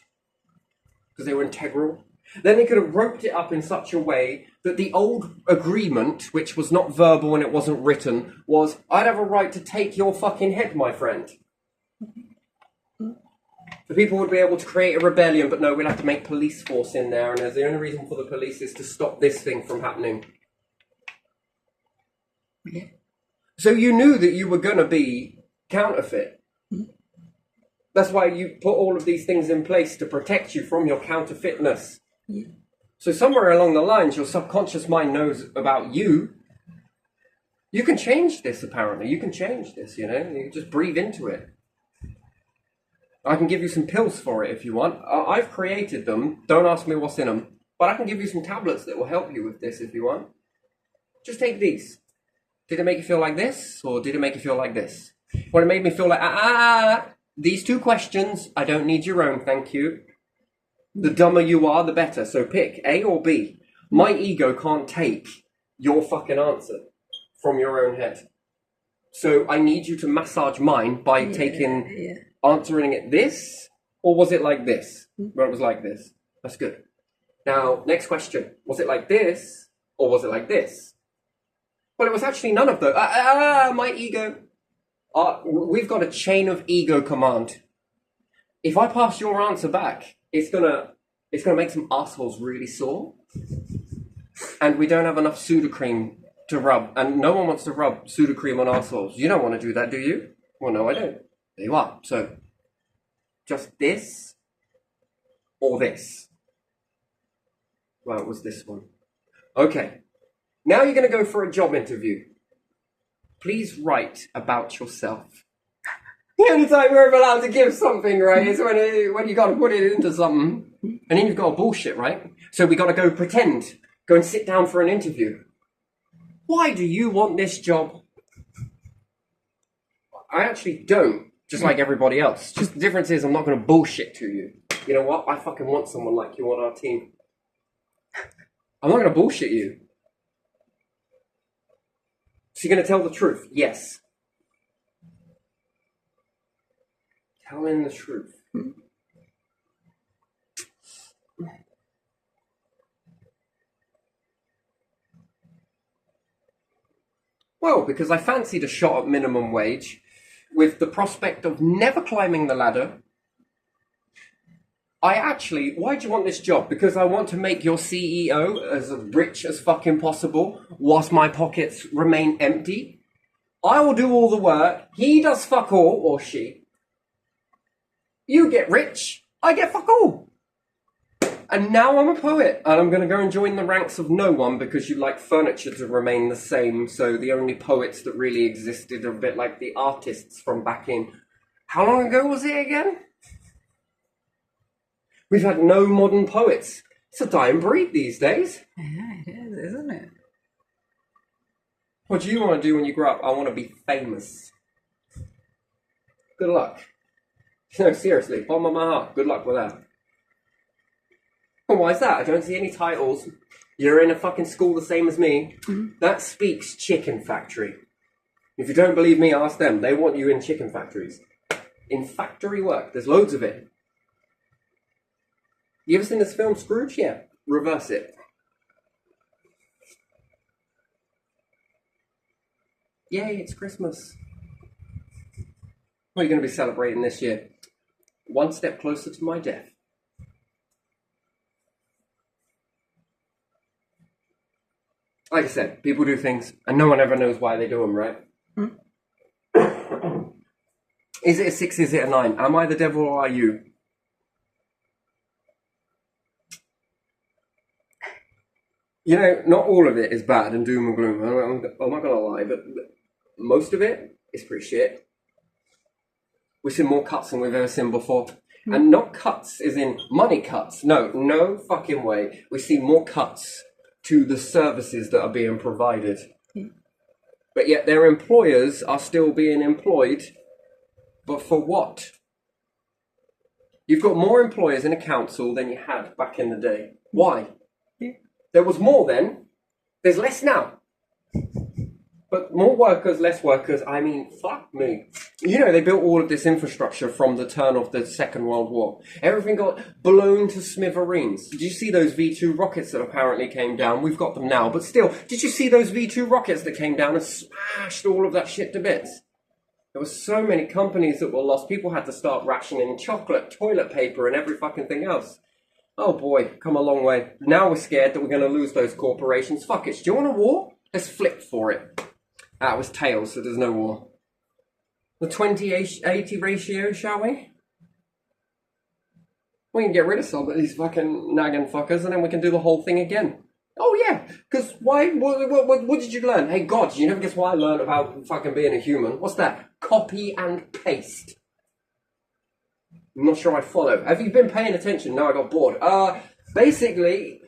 Because they were integral. Then they could have roped it up in such a way that the old agreement, which was not verbal and it wasn't written, was, I'd have a right to take your fucking head, my friend. The people would be able to create a rebellion, but no, we'll have to make police force in there, and there's the only reason for the police is to stop this thing from happening. Yeah. So you knew that you were going to be counterfeit. That's why you put all of these things in place to protect you from your counterfeitness. Yeah. So somewhere along the lines, your subconscious mind knows about you. You can change this, apparently. You can change this, you know. You just breathe into it. I can give you some pills for it if you want. I've created them. Don't ask me what's in them. But I can give you some tablets that will help you with this if you want. Just take these. Did it make you feel like this? Or did it make you feel like this? Well, it made me feel like, these two questions, I don't need your own, thank you. The dumber you are, the better. So pick A or B. My ego can't take your fucking answer from your own head. So I need you to massage mine by answering it this, or was it like this? Well, it was like this. That's good. Now, next question. Was it like this, or was it like this? Well, it was actually none of those. My ego. We've got a chain of ego command. If I pass your answer back, it's gonna make some assholes really sore. And we don't have enough Sudocrem to rub, and no one wants to rub Sudocrem on assholes. You don't want to do that, do you? Well, no, I don't. There you are. So, just this or this? Well, it was this one. Okay. Now you're going to go for a job interview. Please write about yourself. The only time we're allowed to give something, right, is when you got to put it into something. And then you've got bullshit, right? So we got to go pretend. Go and sit down for an interview. Why do you want this job? I actually don't, just like everybody else. Just the difference is I'm not going to bullshit to you. You know what? I fucking want someone like you on our team. I'm not going to bullshit you. So you're going to tell the truth? Yes. Telling the truth. Well, because I fancied a shot at minimum wage with the prospect of never climbing the ladder. Why do you want this job? Because I want to make your CEO as rich as fucking possible whilst my pockets remain empty. I will do all the work. He does fuck all, or she. You get rich. I get fuck all. And now I'm a poet, and I'm going to go and join the ranks of no one because you like furniture to remain the same, so the only poets that really existed are a bit like the artists from back in... How long ago was it again? We've had no modern poets. It's a dying breed these days. Yeah, it is, isn't it? What do you want to do when you grow up? I want to be famous. Good luck. No, seriously, bottom of my heart, good luck with that. Well, why is that? I don't see any titles. You're in a fucking school the same as me. Mm-hmm. That speaks chicken factory. If you don't believe me, ask them. They want you in chicken factories. In factory work. There's loads of it. You ever seen this film, Scrooge? Yeah. Reverse it. Yay, it's Christmas. What are you going to be celebrating this year? One step closer to my death. Like I said, people do things, and no one ever knows why they do them, right? Hmm? Is it a 6, is it a 9? Am I the devil or are you? You know, not all of it is bad and doom and gloom. I'm not going to lie, but most of it is pretty shit. We've seen more cuts than we've ever seen before. And not cuts as in money cuts. No fucking way. We see more cuts to the services that are being provided. But yet their employers are still being employed. But for what? You've got more employers in a council than you had back in the day. Why? There was more then. There's less now. But more workers, less workers, I mean, fuck me. You know, they built all of this infrastructure from the turn of the Second World War. Everything got blown to smithereens. Did you see those V2 rockets that apparently came down? We've got them now, but still, did you see those V2 rockets that came down and smashed all of that shit to bits? There were so many companies that were lost. People had to start rationing chocolate, toilet paper, and every fucking thing else. Oh boy, come a long way. Now we're scared that we're going to lose those corporations. Fuck it. Do you want a war? Let's flip for it. That was tails, so there's no war. The 20-80 ratio, shall we? We can get rid of some of these fucking nagging fuckers, and then we can do the whole thing again. Oh yeah, because why? What did you learn? Hey God, you never guess what I learned about fucking being a human? What's that? Copy and paste. I'm not sure I follow. Have you been paying attention? No, I got bored. Basically,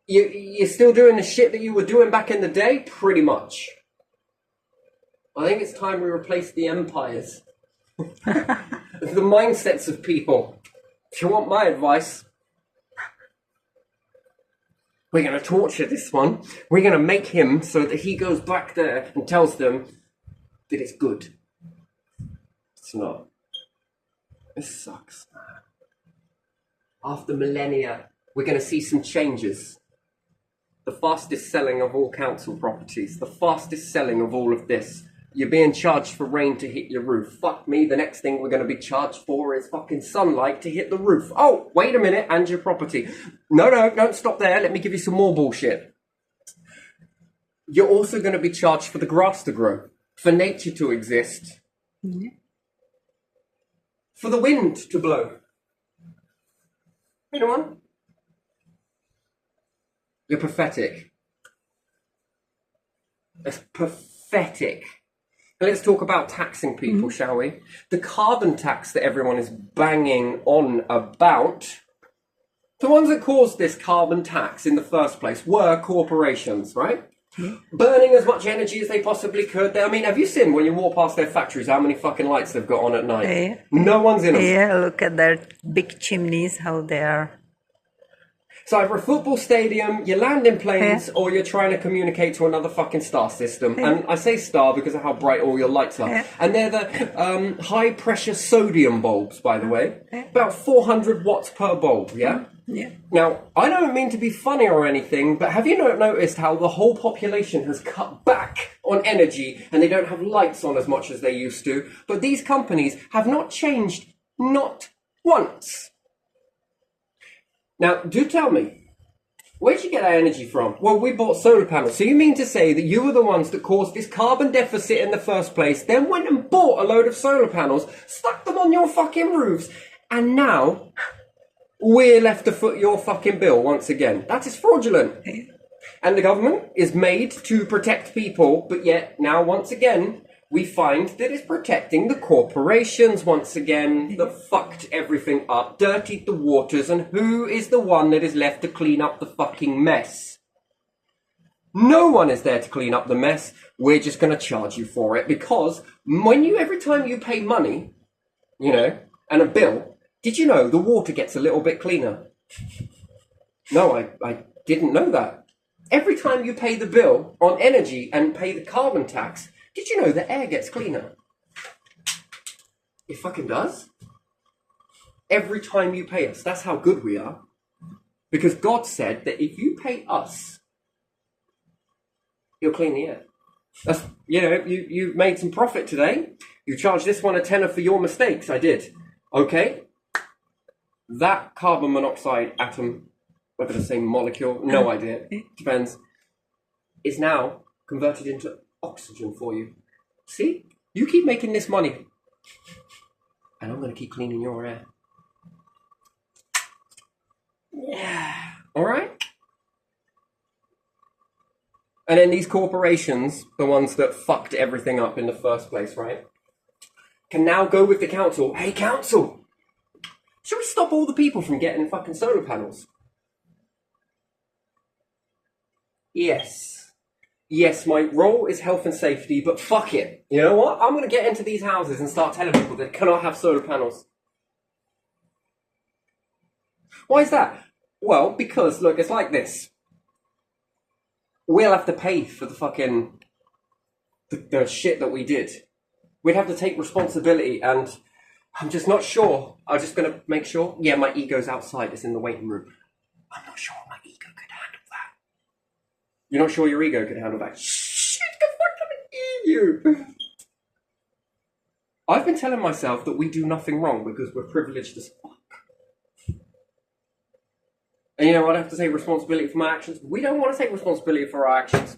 you're still doing the shit that you were doing back in the day? Pretty much. I think it's time we replace the empires. The mindsets of people. If you want my advice, we're going to torture this one. We're going to make him so that he goes back there and tells them that it's good. It's not. This sucks. After millennia, we're going to see some changes. The fastest selling of all council properties. The fastest selling of all of this. You're being charged for rain to hit your roof. Fuck me, the next thing we're going to be charged for is fucking sunlight to hit the roof. Oh, wait a minute, and your property. No, don't stop there. Let me give you some more bullshit. You're also going to be charged for the grass to grow, for nature to exist, for the wind to blow. Anyone? You're pathetic. It's pathetic. Let's talk about taxing people, shall we? The carbon tax that everyone is banging on about, the ones that caused this carbon tax in the first place were corporations, right? Burning as much energy as they possibly could. I mean, have you seen when you walk past their factories how many fucking lights they've got on at night? Yeah. No one's in them. Yeah, look at their big chimneys, how they are. It's either a football stadium, you're landing planes, or you're trying to communicate to another fucking star system. And I say star because of how bright all your lights are. And they're the high-pressure sodium bulbs, by the way. About 400 watts per bulb, yeah? Yeah. Now, I don't mean to be funny or anything, but have you not noticed how the whole population has cut back on energy and they don't have lights on as much as they used to? But these companies have not changed, not once. Now, do tell me, where'd you get that energy from? Well, we bought solar panels. So you mean to say that you were the ones that caused this carbon deficit in the first place, then went and bought a load of solar panels, stuck them on your fucking roofs, and now we're left to foot your fucking bill once again? That is fraudulent. And the government is made to protect people, but yet now once again, we find that it's protecting the corporations once again that fucked everything up, dirtied the waters, and who is the one that is left to clean up the fucking mess? No one is there to clean up the mess. We're just going to charge you for it because every time you pay money, you know, and a bill, did you know the water gets a little bit cleaner? No, I didn't know that. Every time you pay the bill on energy and pay the carbon tax, did you know the air gets cleaner? It fucking does. Every time you pay us, that's how good we are. Because God said that if you pay us, He'll clean the air. That's, you know, you made some profit today. You charged this one a tenner for your mistakes. I did. Okay. That carbon monoxide atom, whether the same molecule, no idea, depends, is now converted into oxygen for you. See? You keep making this money. And I'm going to keep cleaning your air. Yeah. All right? And then these corporations, the ones that fucked everything up in the first place, right, can now go with the council. Hey, council, should we stop all the people from getting fucking solar panels? Yes. Yes, my role is health and safety, but fuck it. You know what? I'm going to get into these houses and start telling people they cannot have solar panels. Why is that? Well, because, look, it's like this. We'll have to pay for the fucking... the shit that we did. We'd have to take responsibility, and I'm just not sure. I'm just going to make sure. Yeah, my ego's outside. It's in the waiting room. I'm not sure my ego could handle that. You're not sure your ego could handle that? Shit, the fucking you. I've been telling myself that we do nothing wrong because we're privileged as fuck. And you know what? I have to take responsibility for my actions. We don't want to take responsibility for our actions.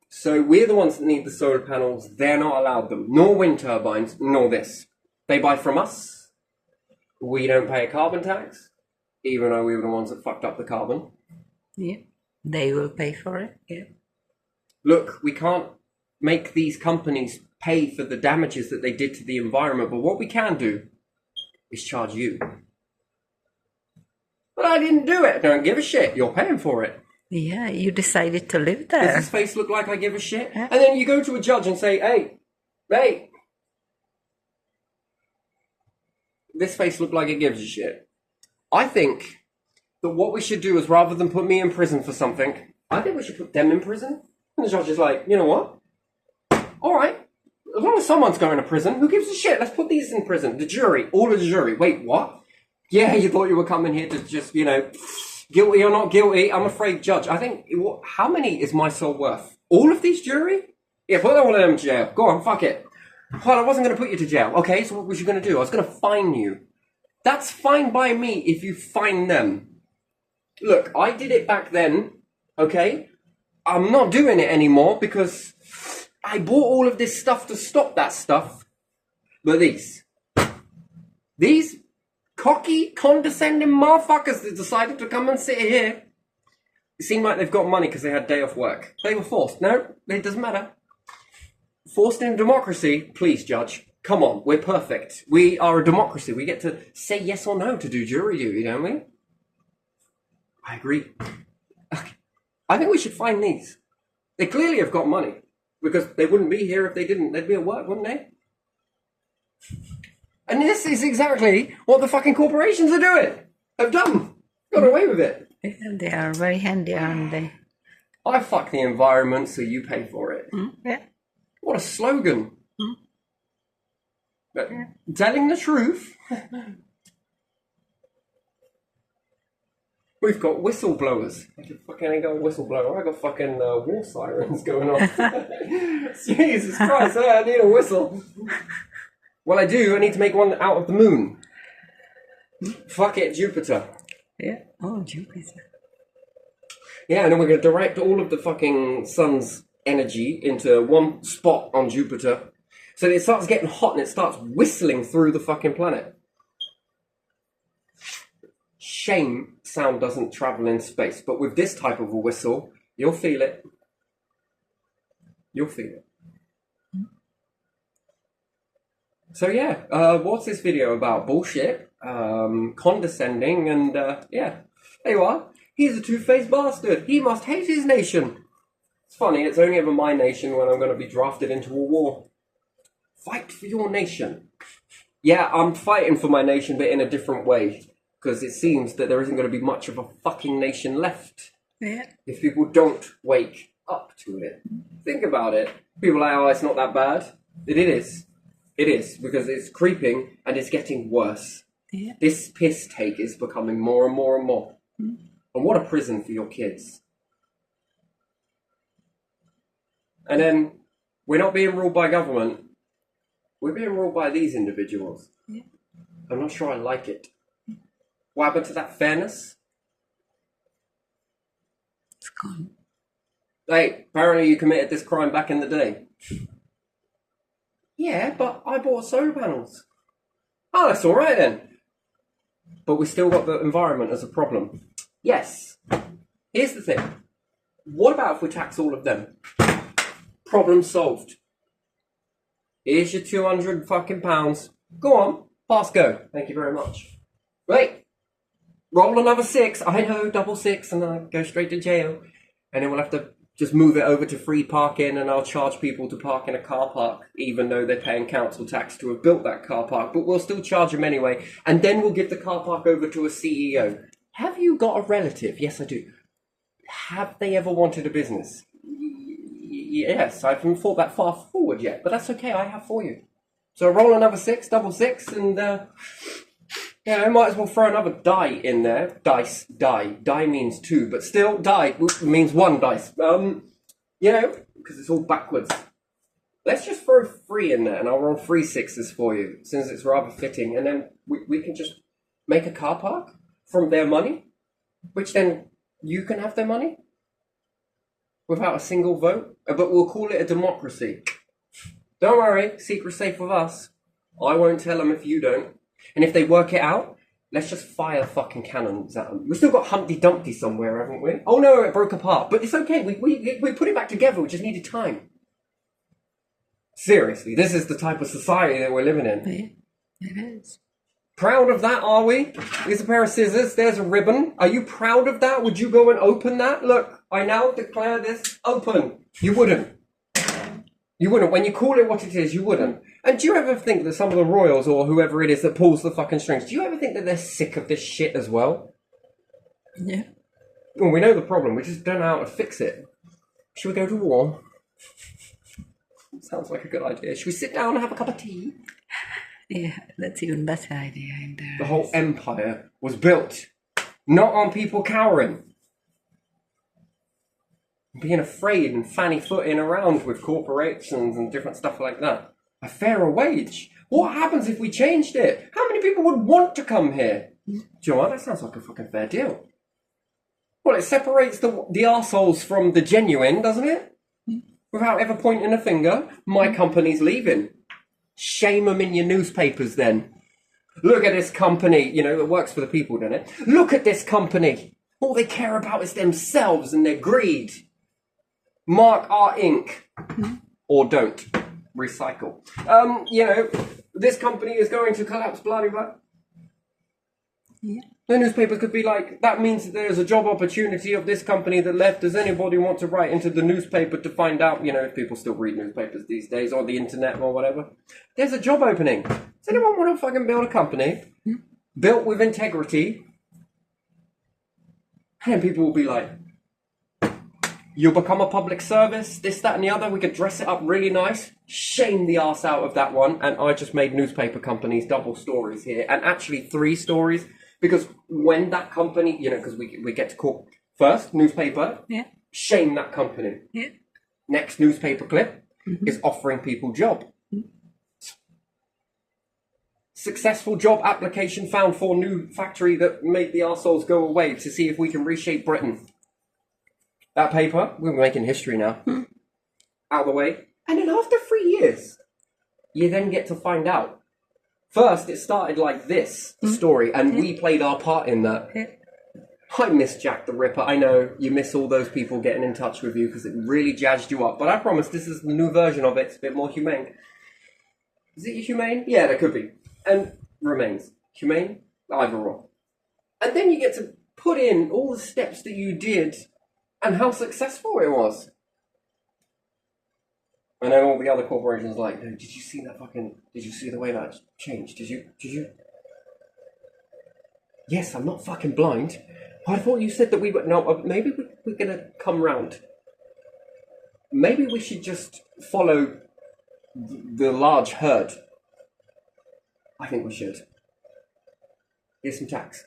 So we're the ones that need the solar panels. They're not allowed them. Nor wind turbines, nor this. They buy from us. We don't pay a carbon tax, even though we were the ones that fucked up the carbon. Yeah, they will pay for it. Yeah. Look, we can't make these companies pay for the damages that they did to the environment, but what we can do is charge you. But I didn't do it. Don't give a shit. You're paying for it. Yeah, you decided to live there. Does his face look like I give a shit? And then you go to a judge and say, hey, this face look like it gives a shit. I think that what we should do is, rather than put me in prison for something, I think we should put them in prison. And the judge is like, you know what? All right. As long as someone's going to prison, who gives a shit? Let's put these in prison. The jury, all of the jury. Wait, what? Yeah, you thought you were coming here to just, guilty or not guilty. I'm afraid, judge. I think, how many is my soul worth? All of these jury? Yeah, put all of them in jail. Go on, fuck it. Well, I wasn't going to put you to jail. Okay, so what was you going to do? I was going to fine you. That's fine by me if you fine them. Look, I did it back then, okay? I'm not doing it anymore because I bought all of this stuff to stop that stuff. But these cocky, condescending motherfuckers that decided to come and sit here, it seemed like they've got money because they had day off work. They were forced. No, it doesn't matter. Forced in a democracy, please, judge. Come on, we're perfect. We are a democracy. We get to say yes or no to do jury duty, don't we? I agree. Okay. I think we should find these. They clearly have got money because they wouldn't be here if they didn't. They'd be at work, wouldn't they? And this is exactly what the fucking corporations are doing. Have done. Got away with it. Yeah, they are very handy, aren't they? I fuck the environment, so you pay for it. Yeah. What a slogan. But telling the truth. We've got whistleblowers. I fucking ain't got a whistleblower. I got fucking war sirens going on. Jesus Christ, I need a whistle. Well, I do. I need to make one out of the moon. Fuck it, Jupiter. Yeah. Oh, Jupiter. Yeah, and then we're going to direct all of the fucking sun's energy into one spot on Jupiter. So that it starts getting hot and it starts whistling through the fucking planet. Shame sound doesn't travel in space. But with this type of a whistle, you'll feel it. You'll feel it. So yeah, what's this video about? Bullshit, condescending, and yeah. There you are. He's a two-faced bastard. He must hate his nation. It's funny, it's only ever my nation when I'm going to be drafted into a war. Fight for your nation. Yeah, I'm fighting for my nation, but in a different way. Because it seems that there isn't going to be much of a fucking nation left. Yeah. If people don't wake up to it. Think about it. People are like, oh, it's not that bad. It is. It is, because it's creeping and it's getting worse. Yeah. This piss take is becoming more and more and more. And what a prison for your kids. And then, we're not being ruled by government. We're being ruled by these individuals. Yeah. I'm not sure I like it. What happened to that fairness? It's gone. Hey, apparently you committed this crime back in the day. Yeah, but I bought solar panels. Oh, that's all right then. But we still got the environment as a problem. Yes. Here's the thing. What about if we tax all of them? Problem solved. Here's your 200 fucking pounds. Go on, pass go. Thank you very much. Right. Roll another 6. I know, double 6, and then I go straight to jail. And then we'll have to just move it over to free parking, and I'll charge people to park in a car park, even though they're paying council tax to have built that car park. But we'll still charge them anyway. And then we'll give the car park over to a CEO. Have you got a relative? Yes, I do. Have they ever wanted a business? Yes, I haven't thought that far forward yet, but that's okay, I have for you. So roll another 6, double 6, and I might as well throw another die in there. Dice, die. Die means 2, but still, die means 1 dice. Because it's all backwards. Let's just throw 3 in there, and I'll roll 3 6s for you, since it's rather fitting, and then we can just make a car park from their money, which then you can have their money without a single vote, but we'll call it a democracy. Don't worry, secret's safe with us. I won't tell them if you don't. And if they work it out, let's just fire fucking cannons at them. We've still got Humpty Dumpty somewhere, haven't we? Oh no, it broke apart, but it's okay. We put it back together. We just needed time. Seriously, this is the type of society that we're living in. It is. Proud of that, are we? Here's a pair of scissors. There's a ribbon. Are you proud of that? Would you go and open that? Look, I now declare this open. You wouldn't. You wouldn't. When you call it what it is, you wouldn't. And do you ever think that some of the royals or whoever it is that pulls the fucking strings, do you ever think that they're sick of this shit as well? Yeah. Well, we know the problem. We just don't know how to fix it. Should we go to war? Sounds like a good idea. Should we sit down and have a cup of tea? Yeah, that's even better idea. The whole empire was built not on people cowering, being afraid and fanny-footing around with corporations and different stuff like that. A fairer wage. What happens if we changed it? How many people would want to come here? Do you know what? That sounds like a fucking fair deal. Well, it separates the arseholes from the genuine, doesn't it? Without ever pointing a finger. My company's leaving. Shame them in your newspapers then. Look at this company. It works for the people, doesn't it? Look at this company. All they care about is themselves and their greed. Mark our ink. Or don't. Recycle. This company is going to collapse, blah, blah, blah. Yeah. The newspapers could be like, that means that there's a job opportunity of this company that left. Does anybody want to write into the newspaper to find out, if people still read newspapers these days, or the internet or whatever? There's a job opening. Does anyone want to fucking build a company built with integrity? And people will be like, you'll become a public service, this, that, and the other. We could dress it up really nice. Shame the arse out of that one. And I just made newspaper companies double stories here, and actually 3 stories. Because when that company, because we get to call first newspaper, shame that company. Yeah. Next newspaper clip is offering people job. Successful job application found for new factory that made the arseholes go away to see if we can reshape Britain. That paper, we're making history now. Out of the way. And then after 3 years, you then get to find out. First, it started like this, the story, and we played our part in that. I miss Jack the Ripper. I know you miss all those people getting in touch with you because it really jazzed you up. But I promise this is the new version of it. It's a bit more humane. Is it humane? Yeah, there could be. And remains. Humane? Either or. And then you get to put in all the steps that you did and how successful it was. I know all the other corporations are like, did you see the way that changed? Did you? Yes, I'm not fucking blind. I thought you said that we were, no, maybe we're going to come round. Maybe we should just follow the large herd. I think we should. Here's some tax.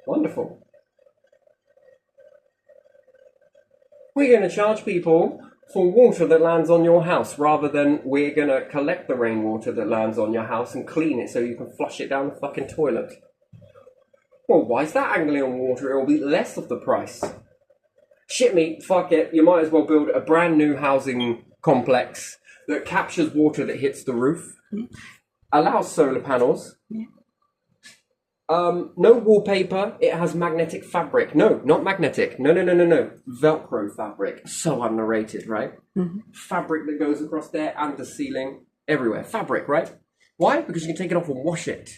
Wonderful. We're going to charge people for water that lands on your house rather than we're going to collect the rainwater that lands on your house and clean it so you can flush it down the fucking toilet. Well, why is that angling on water? It will be less of the price. Shit me, fuck it. You might as well build a brand new housing complex that captures water that hits the roof, allows solar panels, No wallpaper. It has magnetic fabric. No, not magnetic. No. Velcro fabric. So underrated, right? Fabric that goes across there and the ceiling. Everywhere. Fabric, right? Why? Because you can take it off and wash it.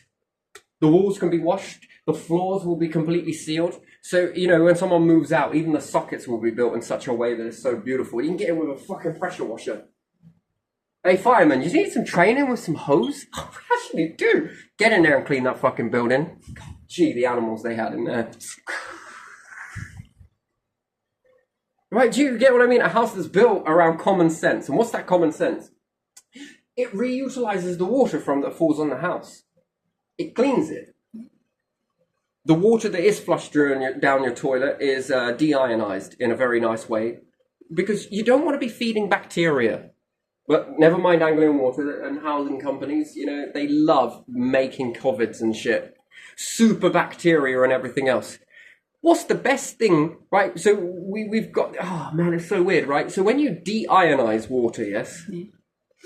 The walls can be washed. The floors will be completely sealed. So, you know, when someone moves out, even the sockets will be built in such a way that it's so beautiful. You can get in with a fucking pressure washer. Hey, fireman, you need some training with some hose? Oh, we actually do. Get in there and clean that fucking building. God, gee, the animals they had in there. Right, do you get what I mean? A house that's built around common sense. And what's that common sense? It reutilizes the water that falls on the house. It cleans it. The water that is flushed down your toilet is deionized in a very nice way, because you don't want to be feeding bacteria. But never mind Anglian Water and housing companies, you know, they love making COVIDs and shit. Super bacteria and everything else. What's the best thing, right? So we've got, oh man, it's so weird, right? So when you deionize water, yes?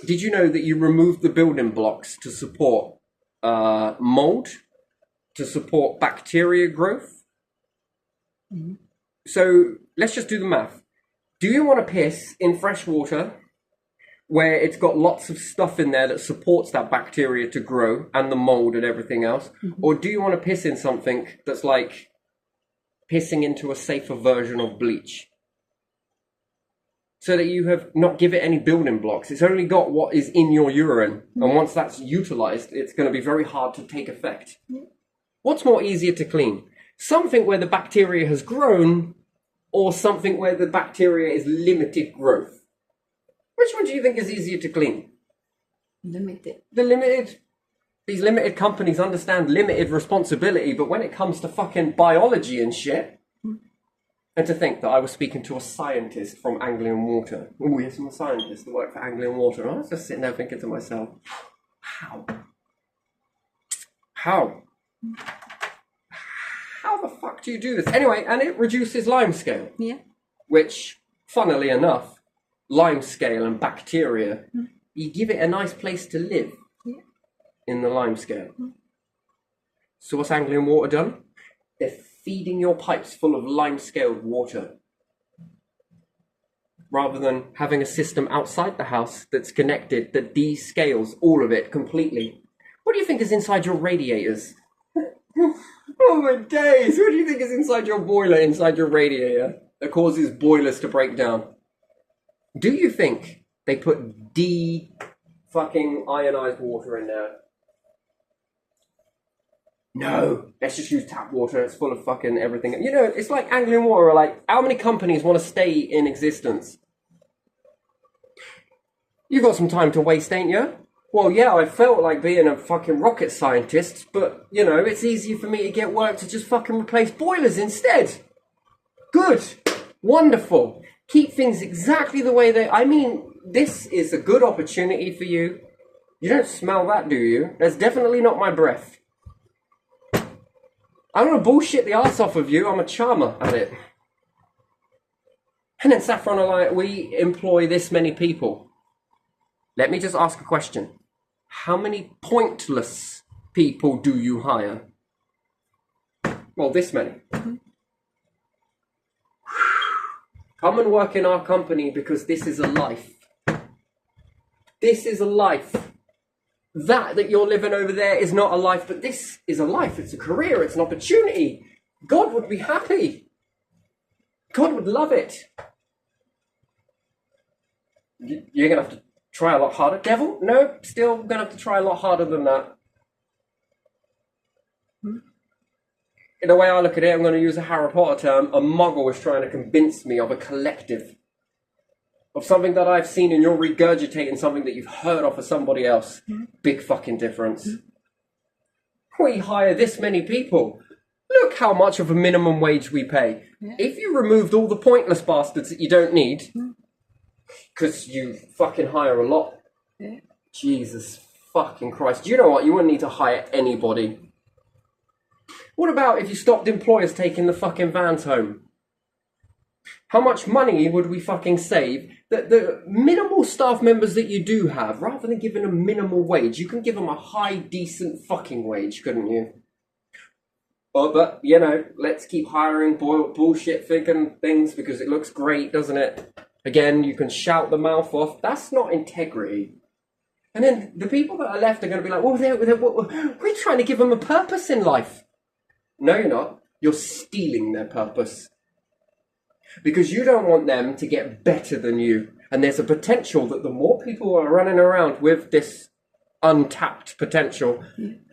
Did you know that you remove the building blocks to support mold, to support bacteria growth? So let's just do the math. Do you want to piss in fresh water where it's got lots of stuff in there that supports that bacteria to grow and the mold and everything else? Or do you want to piss in something that's like pissing into a safer version of bleach? So that you have not give it any building blocks. It's only got what is in your urine. And once that's utilized, it's going to be very hard to take effect. What's more easier to clean? Something where the bacteria has grown, or something where the bacteria is limited growth? Which one do you think is easier to clean? Limited. These limited companies understand limited responsibility, but when it comes to fucking biology and shit, and to think that I was speaking to a scientist from Anglian Water. Oh, yes, I'm a scientist that worked for Anglian Water. And I was just sitting there thinking to myself, how? How the fuck do you do this? Anyway, and it reduces lime scale. Yeah. Which, funnily enough, lime scale and bacteria, you give it a nice place to live in the lime scale. So what's Anglian Water done? They're feeding your pipes full of lime-scaled water, rather than having a system outside the house that's connected that descales all of it completely. What do you think is inside your radiators? Oh my days! What do you think is inside your boiler, inside your radiator, that causes boilers to break down? Do you think they put fucking ionized water in there? No, let's just use tap water. It's full of fucking everything. You know, it's like Anglian Water. Like, how many companies want to stay in existence? You've got some time to waste, ain't you? Well, yeah, I felt like being a fucking rocket scientist, but, you know, it's easier for me to get work to just fucking replace boilers instead. Good. Wonderful. Keep things exactly the way they... I mean, this is a good opportunity for you. You don't smell that, do you? That's definitely not my breath. I'm going to bullshit the arse off of you. I'm a charmer at it. And then Saffron are like, we employ this many people. Let me just ask a question. How many pointless people do you hire? Well, this many. Come and work in our company because this is a life. This is a life. That you're living over there is not a life, but this is a life. It's a career. It's an opportunity. God would be happy. God would love it. You're going to have to try a lot harder. Devil? No, still going to have to try a lot harder than that. In the way I look at it, I'm going to use a Harry Potter term. A muggle is trying to convince me of a collective. Of something that I've seen and you're regurgitating something that you've heard off of somebody else. Big fucking difference. We hire this many people. Look how much of a minimum wage we pay. If you removed all the pointless bastards that you don't need, because you fucking hire a lot. Jesus fucking Christ. Do you know what? You wouldn't need to hire anybody. What about if you stopped employers taking the fucking vans home? How much money would we fucking save? The minimal staff members that you do have, rather than giving a minimal wage, you can give them a high, decent fucking wage, couldn't you? Oh, but, you know, let's keep hiring bullshit thinking things because it looks great, doesn't it? Again, you can shout the mouth off. That's not integrity. And then the people that are left are going to be like, well, we're trying to give them a purpose in life. No, you're not. You're stealing their purpose. Because you don't want them to get better than you. And there's a potential that the more people are running around with this untapped potential,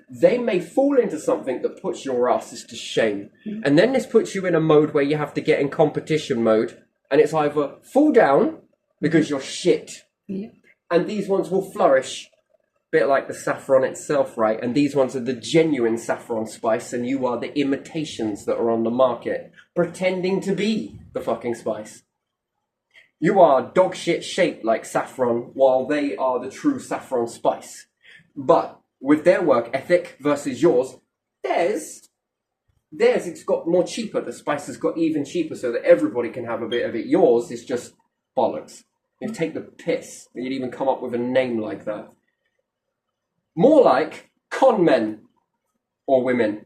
they may fall into something that puts your asses to shame. And then this puts you in a mode where you have to get in competition mode. And it's either fall down because you're shit. Yeah. And these ones will flourish. Bit like the saffron itself, right? And these ones are the genuine saffron spice, and you are the imitations that are on the market, pretending to be the fucking spice. You are dog shit shaped like saffron, while they are the true saffron spice. But with their work ethic versus yours, theirs it's got more cheaper. The spice has got even cheaper so that everybody can have a bit of it. Yours is just bollocks. You take the piss that you'd even come up with a name like that. More like con men or women.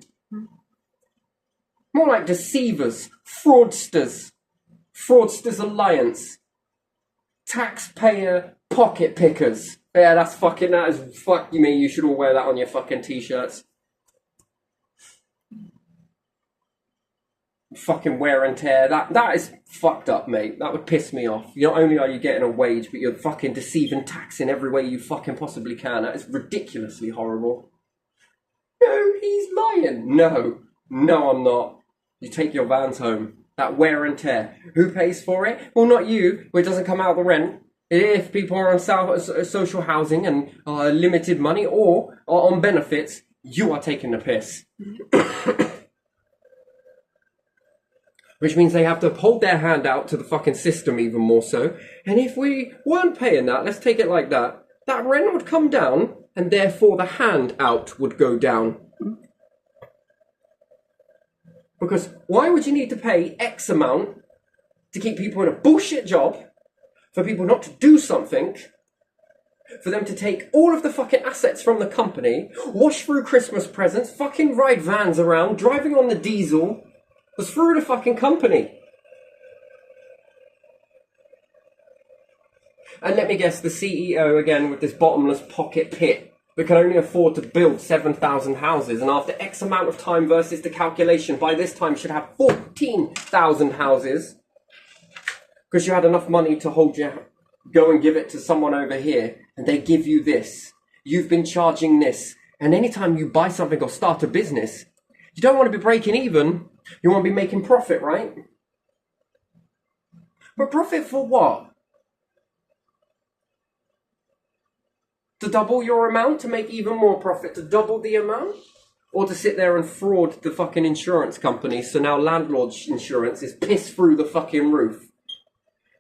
More like deceivers, fraudsters, Fraudsters Alliance, taxpayer pocket pickers. Yeah, that is fuck you mean. You should all wear that on your fucking t-shirts. Fucking wear and tear. That is fucked up, mate. That would piss me off. Not only are you getting a wage, but you're fucking deceiving tax in every way you fucking possibly can. That is ridiculously horrible. No, he's lying. No, I'm not. You take your vans home. That wear and tear. Who pays for it? Well, not you. Well, it doesn't come out of the rent. If people are on social housing and limited money or are on benefits, you are taking the piss. Which means they have to hold their hand out to the fucking system even more so. And if we weren't paying that, let's take it like that, that rent would come down and therefore the handout would go down. Because why would you need to pay X amount to keep people in a bullshit job, for people not to do something, for them to take all of the fucking assets from the company, wash through Christmas presents, fucking ride vans around, driving on the diesel, was through the fucking company. And let me guess, the CEO again with this bottomless pocket pit that can only afford to build 7,000 houses, and after X amount of time versus the calculation, by this time should have 14,000 houses, because you had enough money to hold your, go and give it to someone over here, and they give you this. You've been charging this, and anytime you buy something or start a business, you don't want to be breaking even. You want to be making profit, right? But profit for what? To double your amount, to make even more profit, to double the amount? Or to sit there and fraud the fucking insurance company, so now landlord's insurance is pissed through the fucking roof.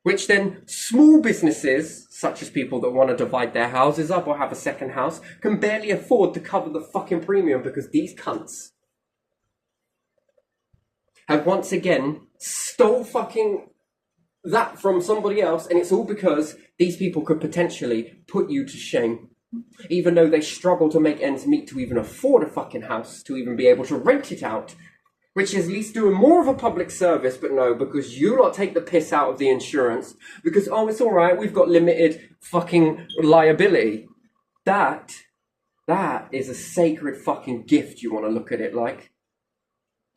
Which then small businesses, such as people that want to divide their houses up or have a second house, can barely afford to cover the fucking premium because these cunts have once again stole fucking that from somebody else, and it's all because these people could potentially put you to shame. Even though they struggle to make ends meet to even afford a fucking house, to even be able to rent it out, which is at least doing more of a public service, but no, because you lot take the piss out of the insurance, because, oh, it's alright, we've got limited fucking liability. That is a sacred fucking gift, you want to look at it like.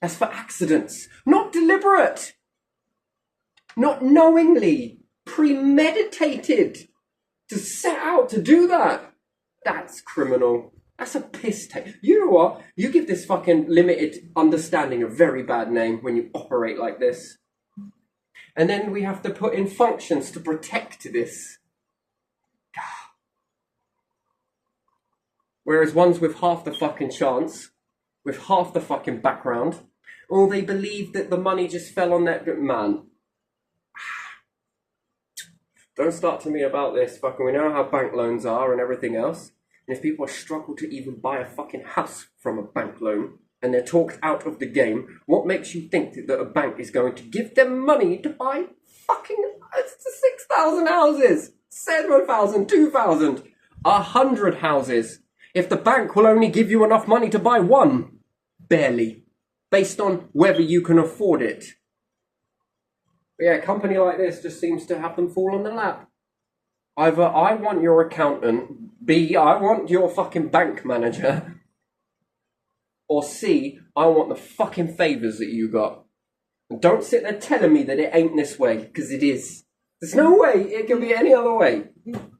That's for accidents, not deliberate, not knowingly, premeditated, to set out to do that. That's criminal. That's a piss take. You know what? You give this fucking limited understanding a very bad name when you operate like this. And then we have to put in functions to protect this. Whereas ones with half the fucking chance, with half the fucking background, or they believe that the money just fell on that man. Don't start to me about this. Fucking, we know how bank loans are and everything else. And if people struggle to even buy a fucking house from a bank loan, and they're talked out of the game, what makes you think that a bank is going to give them money to buy fucking 6,000 houses? 7,000, 2,000, 100 houses. If the bank will only give you enough money to buy one, barely. based on whether you can afford it. But yeah, a company like this just seems to have them fall on the lap. Either I want your accountant, B, I want your fucking bank manager, or C, I want the fucking favours that you got. And don't sit there telling me that it ain't this way, because it is. There's no way it can be any other way.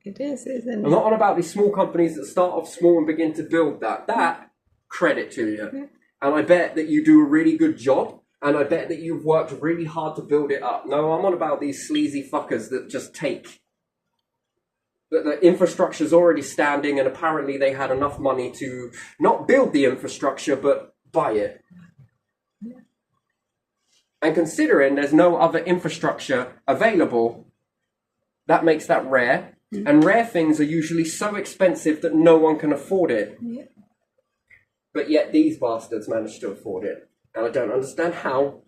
It is, isn't it? I'm not on about these small companies that start off small and begin to build that. That, credit to you. And I bet that you do a really good job, and I bet that you've worked really hard to build it up. No, I'm on about these sleazy fuckers that just take. That the infrastructure's already standing, and apparently they had enough money to not build the infrastructure, but buy it. And considering there's no other infrastructure available, that makes that rare. And rare things are usually so expensive that no one can afford it. Yeah. But yet these bastards managed to afford it. And I don't understand how.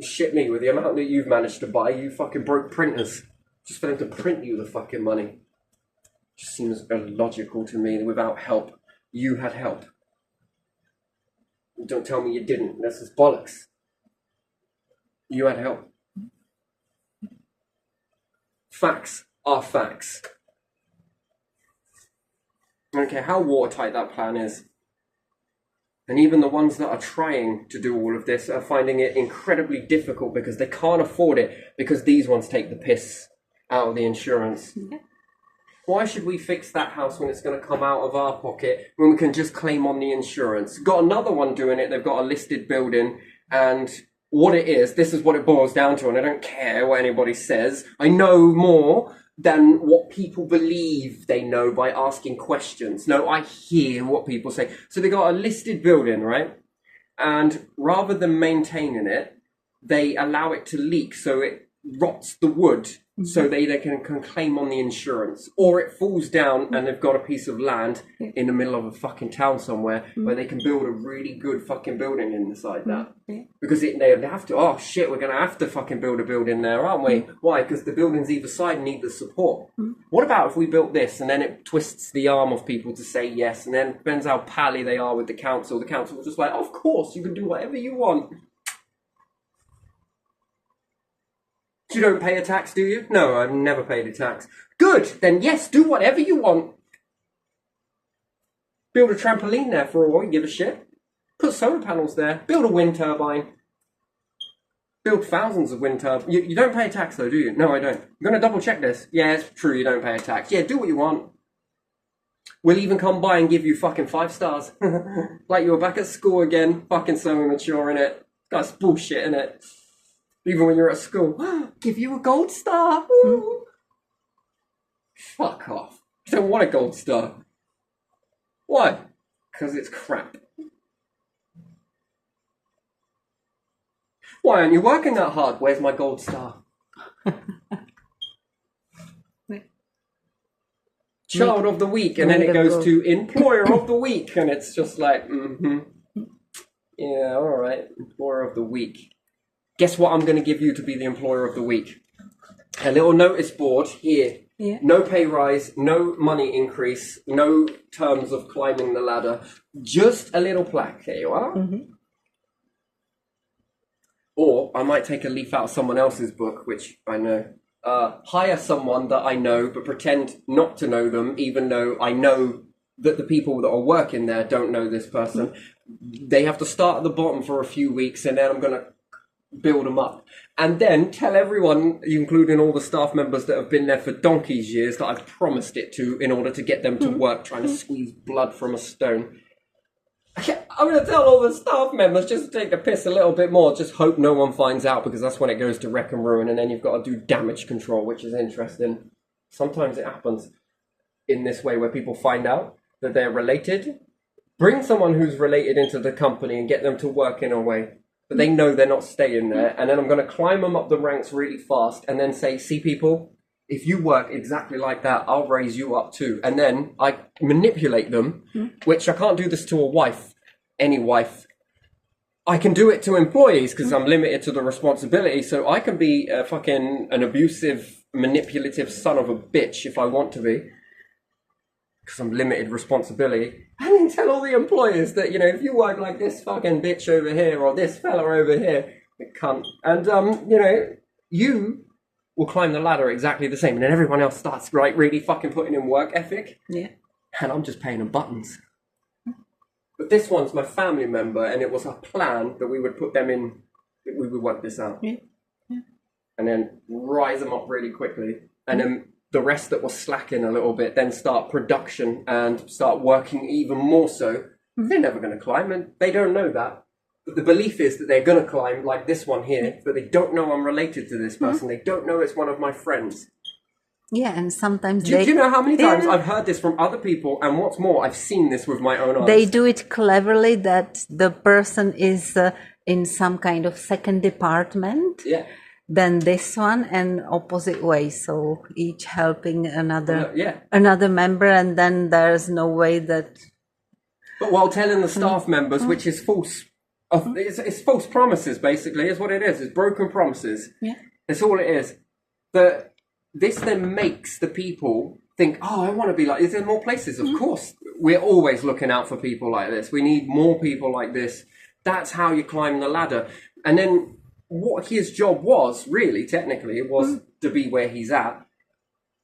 Shit me, with the amount that you've managed to buy, you fucking broke printers. Just for them to print you the fucking money. Just seems illogical to me. Without help, you had help. Don't tell me you didn't. This is bollocks. You had help. Facts are facts. I don't care how watertight that plan is. And even the ones that are trying to do all of this are finding it incredibly difficult because they can't afford it, because these ones take the piss out of the insurance. Yeah. Why should we fix that house when it's going to come out of our pocket when we can just claim on the insurance? Got another one doing it. They've got a listed building, and what it is, this is what it boils down to, and I don't care what anybody says. I know more than what people believe they know by asking questions. No, I hear what people say. So they got a listed building, right? And rather than maintaining it, they allow it to leak, so it rots the wood, so they can claim on the insurance. Or it falls down and they've got a piece of land in the middle of a fucking town somewhere where they can build a really good fucking building inside that. Because they have to, oh shit, we're going to have to fucking build a building there, aren't we? Why? Because the buildings either side need the support. What about if we built this and then it twists the arm of people to say yes, and then depends how pally they are with the council. The council was just like, of course, you can do whatever you want. You don't pay a tax, do you? No, I've never paid a tax. Good, then yes, do whatever you want. Build a trampoline there for all you give a shit. Put solar panels there. Build a wind turbine. Build thousands of wind turbines. You don't pay a tax though, do you? No, I don't. I'm going to double check this. Yeah, it's true, you don't pay a tax. Yeah, do what you want. We'll even come by and give you fucking 5 stars. Like you were back at school again. Fucking so immature, innit? That's bullshit, innit? Even when you're at school, give you a gold star. Woo. Fuck off. I don't want a gold star. Why? Because it's crap. Why aren't you working that hard? Where's my gold star? Child of the week, and then it goes to employer of the week, and it's just like, yeah, all right, employer of the week. Guess what I'm going to give you to be the employer of the week? A little notice board here. Yeah. No pay rise, no money increase, no terms of climbing the ladder. Just a little plaque. There you are. Or I might take a leaf out of someone else's book, which I know. Hire someone that I know, but pretend not to know them, even though I know that the people that are working there don't know this person. They have to start at the bottom for a few weeks, and then I'm going to build them up, and then tell everyone, including all the staff members that have been there for donkey's years, that I've promised it to in order to get them to work, trying to squeeze blood from a stone. I'm going to tell all the staff members just to take the piss a little bit more, just hope no one finds out, because that's when it goes to wreck and ruin, and then you've got to do damage control, which is interesting. Sometimes it happens in this way where people find out that they're related. Bring someone who's related into the company and get them to work in a way but they know they're not staying there, and then I'm going to climb them up the ranks really fast and then say, see people, if you work exactly like that, I'll raise you up too. And then I manipulate them, which I can't do this to a wife, any wife. I can do it to employees because I'm limited to the responsibility, so I can be an abusive, manipulative son of a bitch if I want to be. some limited responsibility, and then tell all the employers that, you know, if you work like this fucking bitch over here or this fella over here, it can't. And, you know, you will climb the ladder exactly the same. And then everyone else starts, right, really fucking putting in work ethic. Yeah. And I'm just paying them buttons. But this one's my family member, and it was a plan that we would put them in, we would work this out. Yeah. And then rise them up really quickly. And then the rest that was slacking a little bit, then start production and start working even more so. They're never going to climb, and they don't know that. But the belief is that they're going to climb, like this one here, but they don't know I'm related to this person. They don't know it's one of my friends. Yeah, and sometimes Do you know how many times I've heard this from other people, and what's more, I've seen this with my own eyes. they do it cleverly that the person is in some kind of second department Yeah. than this one, and opposite way. So each helping another Yeah. another member, and then there's no way that But while telling the staff members, which is false, it's false promises, basically, is what it is. It's broken promises. Yeah. That's all it is. That this then makes the people think, oh, I want to be like, is there more places? Of course. We're always looking out for people like this. We need more people like this. That's how you climb the ladder. And then what his job was, really, technically, it was to be where he's at.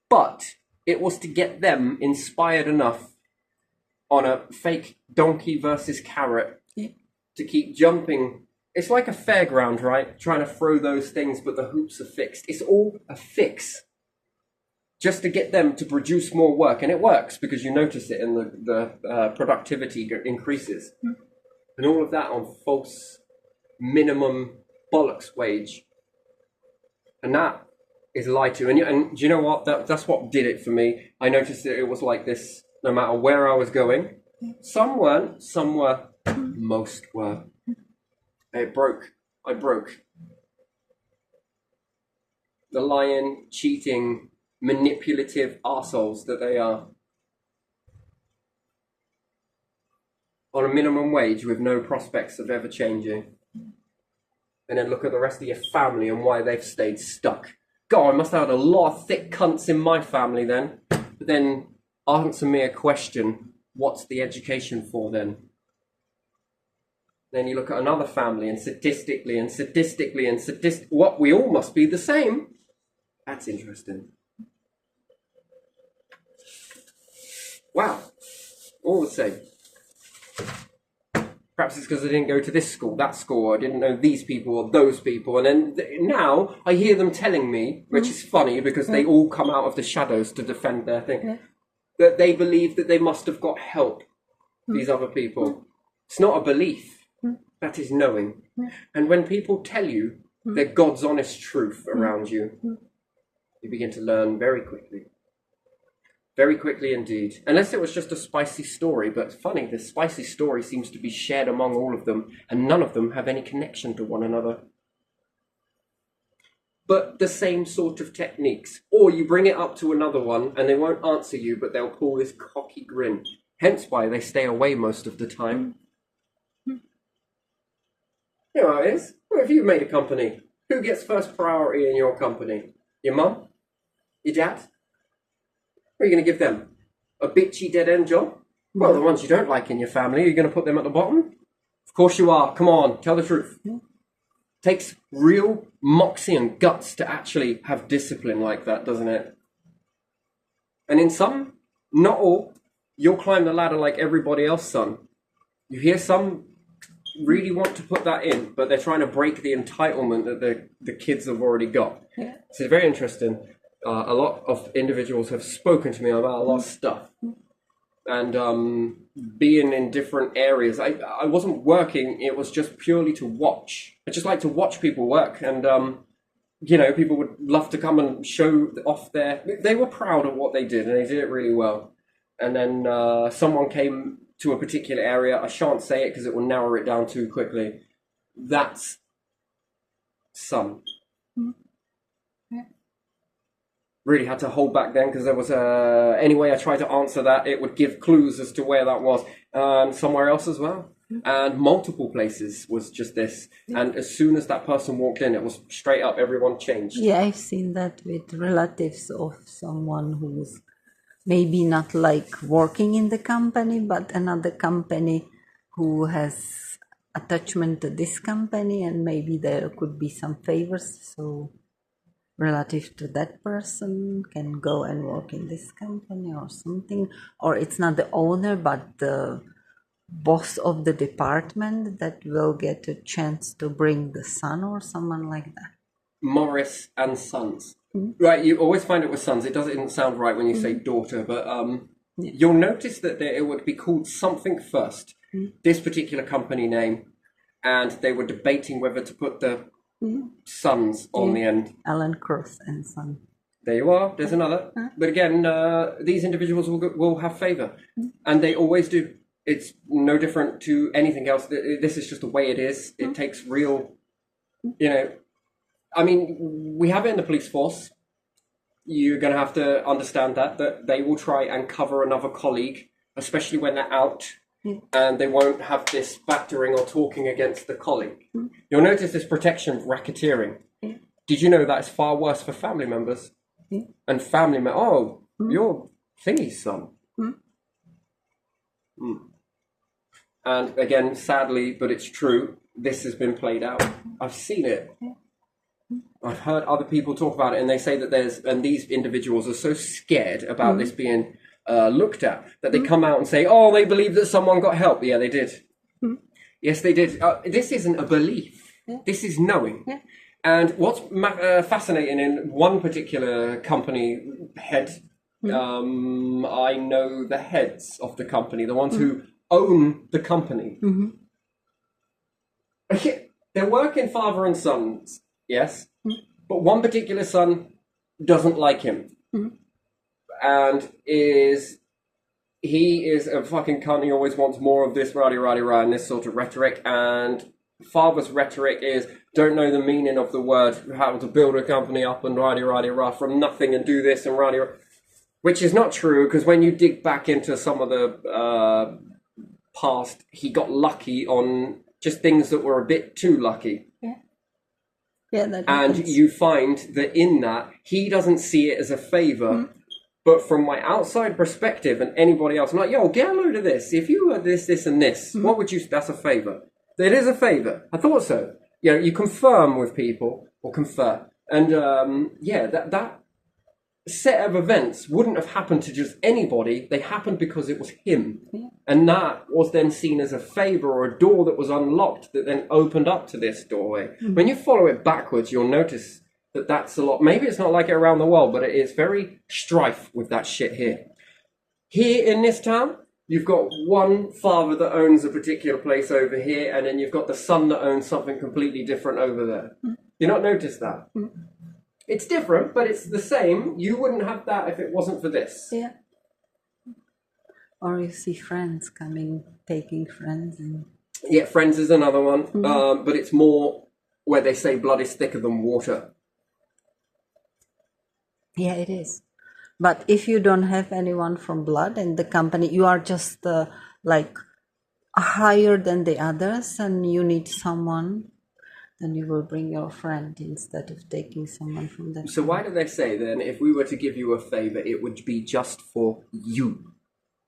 But it was to get them inspired enough on a fake donkey versus carrot to keep jumping. It's like a fairground, right? Trying to throw those things, but the hoops are fixed. It's all a fix. Just to get them to produce more work. And it works because you notice it in the productivity increases. And all of that on false minimum bollocks wage. And that is lied to. And do you know what? That's what did it for me. I noticed that it was like this no matter where I was going. Some weren't, some were, most were. It broke. I broke. The lying, cheating, manipulative arseholes that they are. On a minimum wage with no prospects of ever changing. And then look at the rest of your family and why they've stayed stuck. God, I must have had a lot of thick cunts in my family then. But then answer me a question. What's the education for then? Then you look at another family and statistically, what, we all must be the same? That's interesting. Wow, all the same. Perhaps it's because I didn't go to this school, that school, or I didn't know these people or those people. And then now I hear them telling me, which is funny because they all come out of the shadows to defend their thing, that they believe that they must have got help, these other people. It's not a belief. That is knowing. And when people tell you their God's honest truth around you, you begin to learn very quickly. Very quickly indeed. Unless it was just a spicy story, but funny, the spicy story seems to be shared among all of them, and none of them have any connection to one another. But the same sort of techniques. Or you bring it up to another one, and they won't answer you, but they'll pull this cocky grin. Hence why they stay away most of the time. You know how it is. Well, if you've made a company, who gets first priority in your company? Your mum? Your dad? What are you going to give them? A bitchy dead-end job? Well, the ones you don't like in your family, are you going to put them at the bottom? Of course you are. Come on, tell the truth. Takes real moxie and guts to actually have discipline like that, doesn't it? And in some, not all, you'll climb the ladder like everybody else, son. You hear some really want to put that in, but they're trying to break the entitlement that the kids have already got. Yeah. So it's very interesting. A lot of individuals have spoken to me about a lot of stuff. And being in different areas, I wasn't working, it was just purely to watch. I just like to watch people work. And, you know, people would love to come and show off they were proud of what they did, and they did it really well. And then someone came to a particular area. I shan't say it because it will narrow it down too quickly. That's some. Really had to hold back then because there was any way I tried to answer that, it would give clues as to where that was. And somewhere else as well. And multiple places was just this. And as soon as that person walked in, it was straight up, everyone changed. Yeah, I've seen that with relatives of someone who's maybe not like working in the company, but another company who has attachment to this company, and maybe there could be some favors. So relative to that person can go and work in this company or something, or it's not the owner but the boss of the department that will get a chance to bring the son or someone like that. Morris and Sons. Right, you always find it with sons. It doesn't sound right when you say daughter, but you'll notice that it would be called something first, this particular company name, and they were debating whether to put the Sons on the end. Alan Cross and Son. There you are. There's another. But again, these individuals will have favor, and they always do. It's no different to anything else. This is just the way it is. It takes real, I mean, we have it in the police force. You're going to have to understand that they will try and cover another colleague, especially when they're out, and they won't have this battering or talking against the colleague. You'll notice this protection racketeering. Did you know that's far worse for family members? And family members, you're thingy's son. And again, sadly, but it's true, this has been played out. I've seen it. I've heard other people talk about it, and they say that these individuals are so scared about this being looked at that they come out and say, they believe that someone got help. Yeah, they did. Yes, they did. This isn't a belief. This is knowing. And what's fascinating in one particular company head, I know the heads of the company, the ones who own the company. They're working father and sons, yes, but one particular son doesn't like him, and he is a fucking cunt. He always wants more of this rah and this sort of rhetoric, and father's rhetoric is don't know the meaning of the word, how to build a company up and rah from nothing and do this and rah, which is not true, because when you dig back into some of the past, he got lucky on just things that were a bit too lucky. And you find that in that, he doesn't see it as a favor. But from my outside perspective and anybody else, I'm like, get a load of this. If you were this, and this, what would you, that's a favor. It is a favor. I thought so. You confirm with people, or confer. And that set of events wouldn't have happened to just anybody. They happened because it was him. And that was then seen as a favor or a door that was unlocked that then opened up to this doorway. When you follow it backwards, you'll notice that that's a lot. Maybe it's not like it around the world, but it is very strife with that shit here. Here in this town, you've got one father that owns a particular place over here, and then you've got the son that owns something completely different over there. You not notice that? It's different, but it's the same. You wouldn't have that if it wasn't for this. Yeah. Or you see friends coming, taking friends. Yeah, Friends is another one. But it's more where they say blood is thicker than water. Yeah, it is. But if you don't have anyone from blood in the company, you are just higher than the others, and you need someone, then you will bring your friend instead of taking someone from that. So why do they say then, if we were to give you a favor, it would be just for you?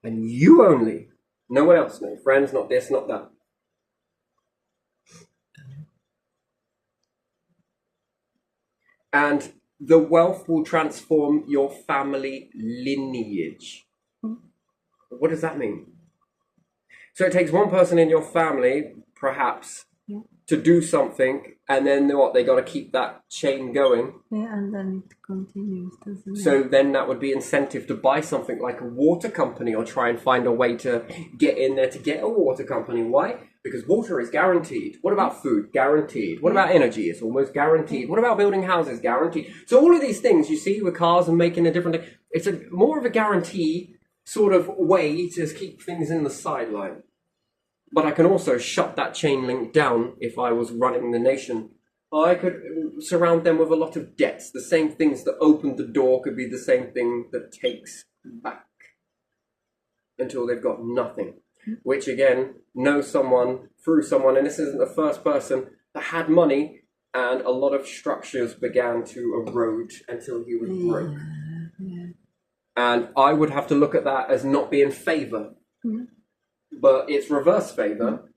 And you only. No one else, no friends, not this, not that. And the wealth will transform your family lineage. What does that mean? So it takes one person in your family, perhaps, to do something, and then they got to keep that chain going. Yeah, and then it continues, doesn't it? So then that would be incentive to buy something like a water company, or try and find a way to get in there to get a water company. Why? Because water is guaranteed. What about food? Guaranteed. What about energy? It's almost guaranteed. What about building houses? Guaranteed. So all of these things you see with cars and making a different thing, it's more of a guarantee sort of way to keep things in the sideline. But I can also shut that chain link down if I was running the nation. I could surround them with a lot of debts. The same things that opened the door could be the same thing that takes back until they've got nothing. Which again, know someone through someone, and this isn't the first person that had money, and a lot of structures began to erode until he was broke. And I would have to look at that as not being favor. But it's reverse favor.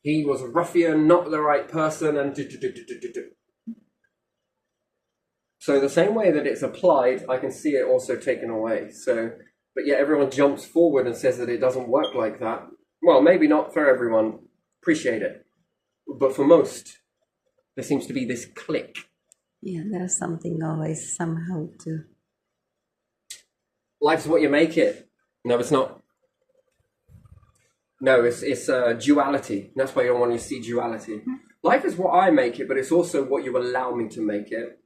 He was a ruffian, not the right person, and So the same way that it's applied, I can see it also taken away. So, but yet everyone jumps forward and says that it doesn't work like that. Well, maybe not for everyone. Appreciate it. But for most, there seems to be this click. Yeah, there's something always somehow to... Life's what you make it. No, it's not. No, it's duality. That's why you don't want to see duality. Life is what I make it, but it's also what you allow me to make it.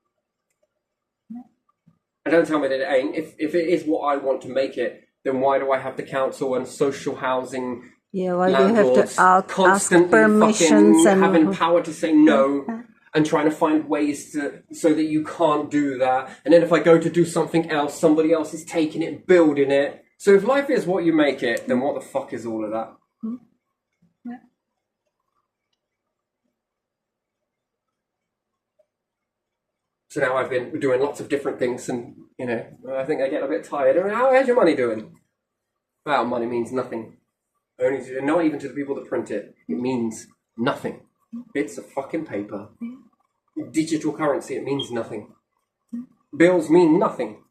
And don't tell me that it ain't. If it is what I want to make it, then why do I have the council and social housing? Yeah, why do you have to ask constantly permissions and having power to say no and trying to find ways to so that you can't do that. And then if I go to do something else, somebody else is taking it and building it. So if life is what you make it, then what the fuck is all of that? So now I've been doing lots of different things, and you know, I think I get a bit tired. I mean, how's your money doing? Well, money means nothing. Not even to the people that print it. It means nothing. It's a fucking paper. Digital currency, it means nothing. Bills mean nothing.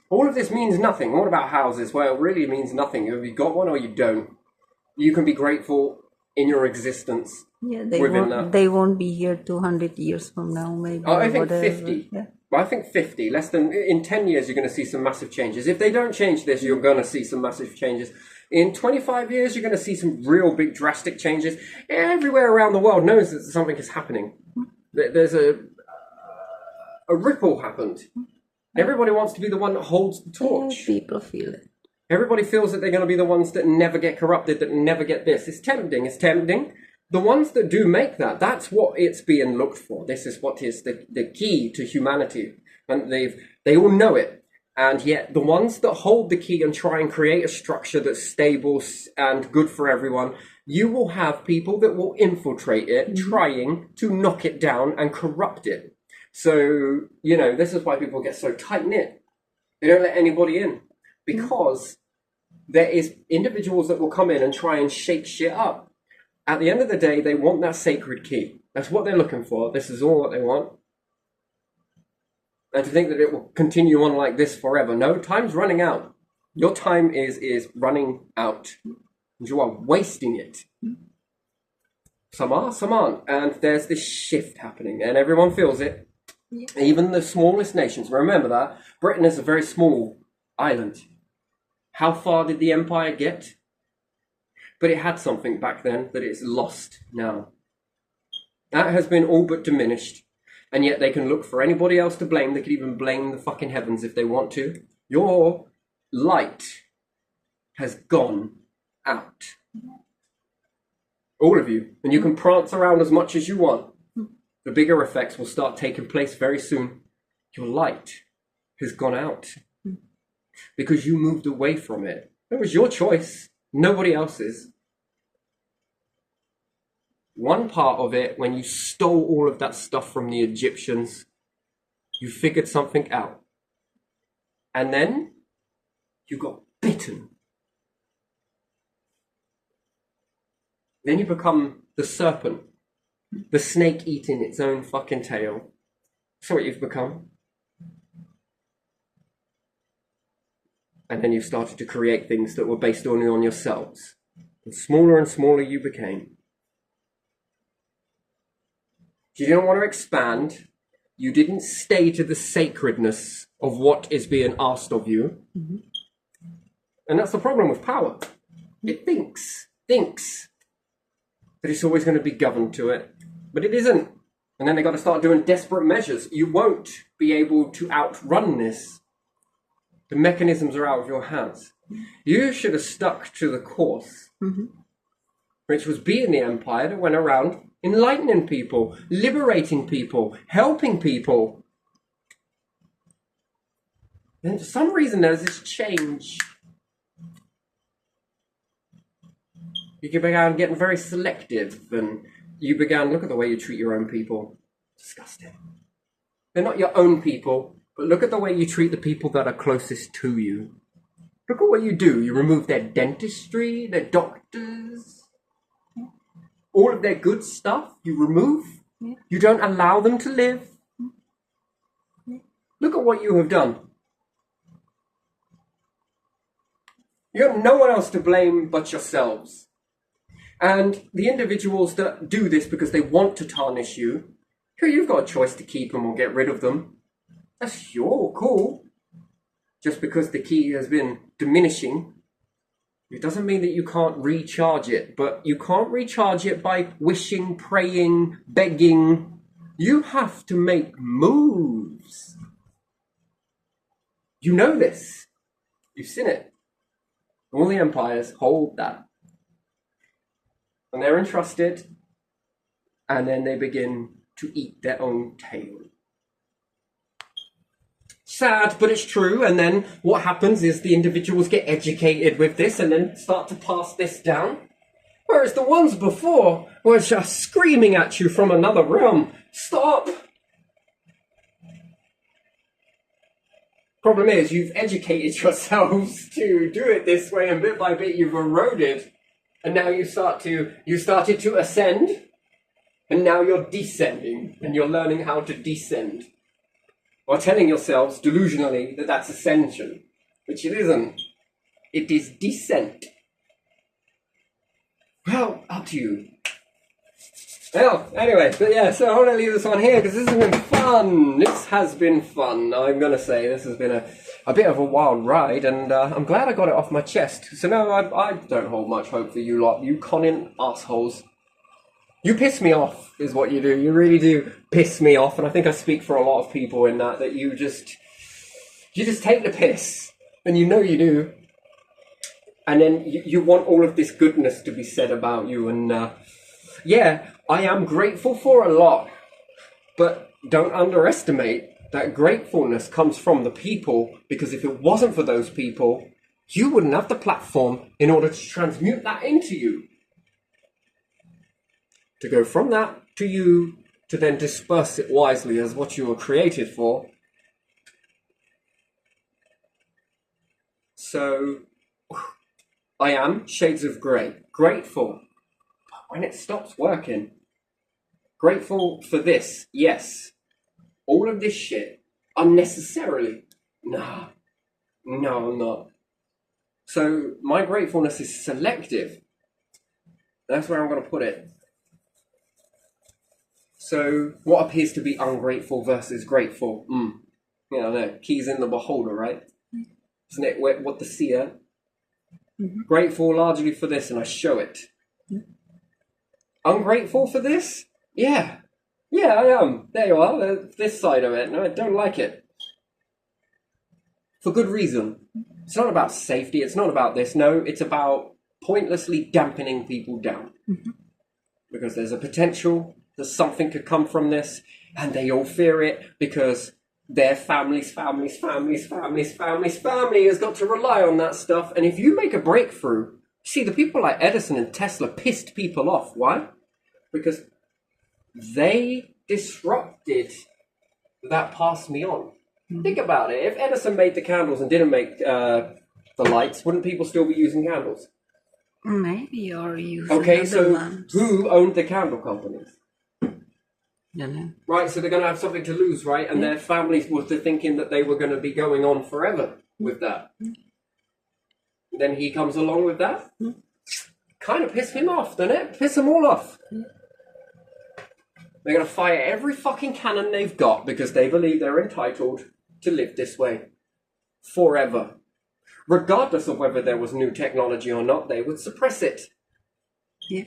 All of this means nothing. What about houses? Well, it really means nothing. Have you got one or you don't? You can be grateful in your existence. Yeah, they won't be here 200 years from now, maybe. Oh, I think whatever. 50. Yeah. Well, I think 50. Less than in 10 years, you're going to see some massive changes. If they don't change this, you're going to see some massive changes. In 25 years, you're going to see some real big drastic changes. Everywhere around the world knows that something is happening. There's a ripple happened. Everybody wants to be the one that holds the torch. Yeah, people feel it. Everybody feels that they're going to be the ones that never get corrupted, that never get this. It's tempting. It's tempting. The ones that do make that, that's what it's being looked for. This is what is the key to humanity. And they all know it. And yet the ones that hold the key and try and create a structure that's stable and good for everyone, you will have people that will infiltrate it, trying to knock it down and corrupt it. So, you know, this is why people get so tight-knit. They don't let anybody in. Because there is individuals that will come in and try and shake shit up. At the end of the day, they want that sacred key. That's what they're looking for. This is all what they want. And to think that it will continue on like this forever. No, time's running out. Your time is running out. And you are wasting it. Some are, some aren't. And there's this shift happening. And everyone feels it. Yeah. Even the smallest nations. Remember that. Britain is a very small island. How far did the empire get? But it had something back then that it's lost now. That has been all but diminished. And yet they can look for anybody else to blame. They could even blame the fucking heavens if they want to. Your light has gone out. All of you. And you can prance around as much as you want. The bigger effects will start taking place very soon. Your light has gone out. Because you moved away from it. It was your choice. Nobody else's. One part of it, when you stole all of that stuff from the Egyptians, you figured something out. And then you got bitten. Then you become the serpent. The snake eating its own fucking tail. That's what you've become. And then you started to create things that were based only on yourselves. The smaller and smaller you became. You didn't want to expand. You didn't stay to the sacredness of what is being asked of you. Mm-hmm. And that's the problem with power. It thinks that it's always going to be governed to it. But it isn't. And then they got to start doing desperate measures. You won't be able to outrun this. The mechanisms are out of your hands. You should have stuck to the course, which was being the empire that went around enlightening people, liberating people, helping people. And for some reason, there's this change. You began getting very selective, and you began, look at the way you treat your own people. Disgusting. They're not your own people. But look at the way you treat the people that are closest to you. Look at what you do. You remove their dentistry, their doctors, all of their good stuff you remove. You don't allow them to live. Look at what you have done. You have no one else to blame but yourselves. And the individuals that do this because they want to tarnish you, you've got a choice to keep them or get rid of them. That's your call. Just because the key has been diminishing, it doesn't mean that you can't recharge it. But you can't recharge it by wishing, praying, begging. You have to make moves. You know this. You've seen it. All the empires hold that. And they're entrusted, and then they begin to eat their own tail. Sad, but it's true. And then what happens is the individuals get educated with this and then start to pass this down. Whereas the ones before were just screaming at you from another realm. Stop! Problem is, you've educated yourselves to do it this way, and bit by bit you've eroded. And now you started to ascend, and now you're descending, and you're learning how to descend. Or telling yourselves delusionally that that's ascension, which it isn't. It is descent. Well, up to you. Well, anyway, but yeah, so I want to leave this one here because this has been fun. This has been fun. I'm going to say this has been a bit of a wild ride, and I'm glad I got it off my chest. So no, I don't hold much hope for you lot, you conning assholes. You piss me off, is what you do. You really do piss me off, and I think I speak for a lot of people in that you just take the piss, and you know you do. And then you want all of this goodness to be said about you, and yeah, I am grateful for a lot, but don't underestimate that gratefulness comes from the people, because if it wasn't for those people, you wouldn't have the platform in order to transmute that into you. To go from that to you, to then disperse it wisely as what you were created for. So, I am Shades of Grey. Grateful. But when it stops working. Grateful for this, yes. All of this shit, unnecessarily. No, I'm not. So, my gratefulness is selective. That's where I'm going to put it. So, what appears to be ungrateful versus grateful? You know, keys in the beholder, right? Isn't it what the seer? Mm-hmm. Grateful largely for this, and I show it. Mm-hmm. Ungrateful for this? Yeah, I am. There you are, this side of it. No, I don't like it. For good reason. It's not about safety, it's not about this. No, it's about pointlessly dampening people down. Mm-hmm. Because there's a potential that something could come from this, and they all fear it because their family has got to rely on that stuff. And if you make a breakthrough, see, the people like Edison and Tesla pissed people off. Why? Because they disrupted that pass me on. Mm-hmm. Think about it. If Edison made the candles and didn't make the lights, wouldn't people still be using candles? Maybe, or using okay, so lamps. Who owned the candle companies? Yeah. Right, so they're going to have something to lose, right? And their families were thinking that they were going to be going on forever with that. Then he comes along with that. Kind of piss him off, doesn't it? Piss them all off. They're going to fire every fucking cannon they've got because they believe they're entitled to live this way forever. Regardless of whether there was new technology or not, they would suppress it. Yeah.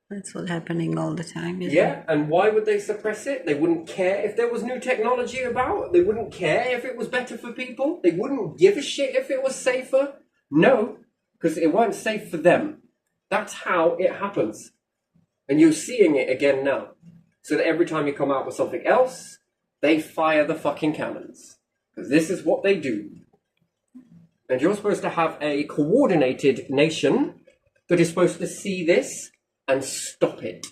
That's what's happening all the time, isn't it? And why would they suppress it? They wouldn't care if there was new technology about. They wouldn't care if it was better for people. They wouldn't give a shit if it was safer. No, because it weren't safe for them. That's how it happens. And you're seeing it again now. So that every time you come out with something else, they fire the fucking cannons. Because this is what they do. And you're supposed to have a coordinated nation that is supposed to see this and stop it.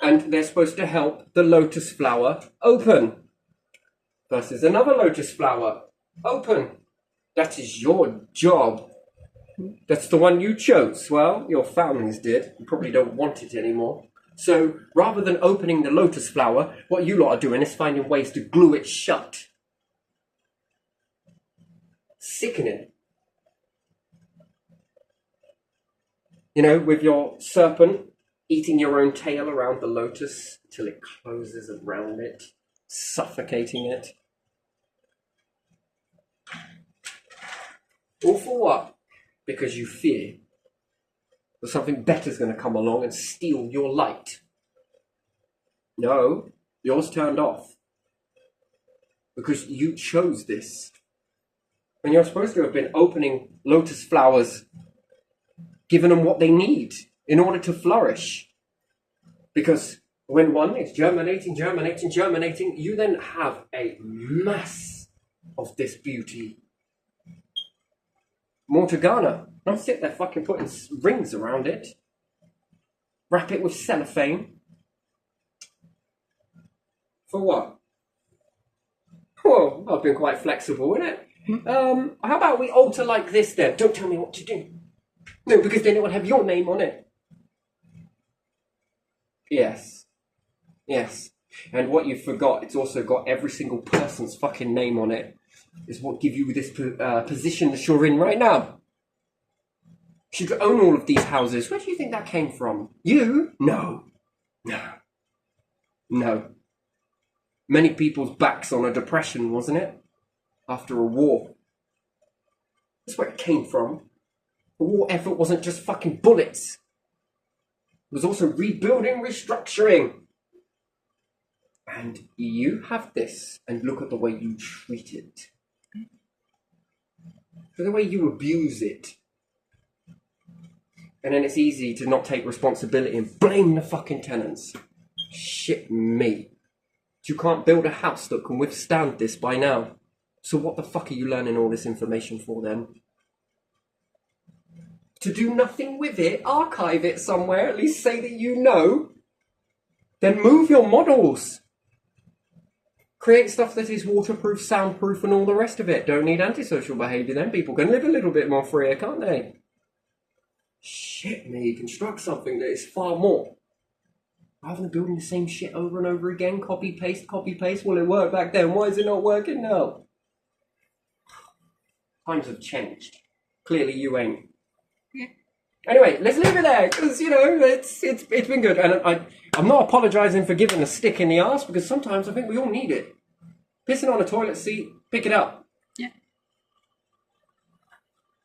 And they're supposed to help the lotus flower open. versus another lotus flower. Open. That is your job. That's the one you chose. Well, your families did. You probably don't want it anymore. So, rather than opening the lotus flower, what you lot are doing is finding ways to glue it shut. Sickening. You know, with your serpent eating your own tail around the lotus till it closes around it, suffocating it. All for what? Because you fear that something better's going to come along and steal your light. No, yours turned off. Because you chose this. And you're supposed to have been opening lotus flowers, giving them what they need in order to flourish. Because when one is germinating, you then have a mass of this beauty. Mortagana. Don't sit there fucking putting rings around it. Wrap it with cellophane. For what? Well, I've been quite flexible, isn't it? How about we alter like this then? Don't tell me what to do. No, because then it will have your name on it. Yes. Yes. And what you forgot, it's also got every single person's fucking name on it. Is what give you this position that you're in right now. You should own all of these houses. Where do you think that came from? You? No. No. No. Many people's backs on a depression, wasn't it? After a war. That's where it came from. The war effort wasn't just fucking bullets. It was also rebuilding, restructuring. And you have this, and look at the way you treat it. The way you abuse it. And then it's easy to not take responsibility and blame the fucking tenants. Shit me. You can't build a house that can withstand this by now. So what the fuck are you learning all this information for then? To do nothing with it? Archive it somewhere, at least say that you know? Then move your models. Create stuff that is waterproof, soundproof, and all the rest of it. Don't need antisocial behaviour then. People can live a little bit more freer, can't they? Shit me, construct something that is far more. Rather than building the same shit over and over again, copy, paste. Well, it worked back then. Why is it not working now? Times have changed. Clearly you ain't. Yeah. Anyway, let's leave it there, because, you know, it's been good. And I'm not apologising for giving a stick in the arse, because sometimes I think we all need it. Pissing on a toilet seat, pick it up.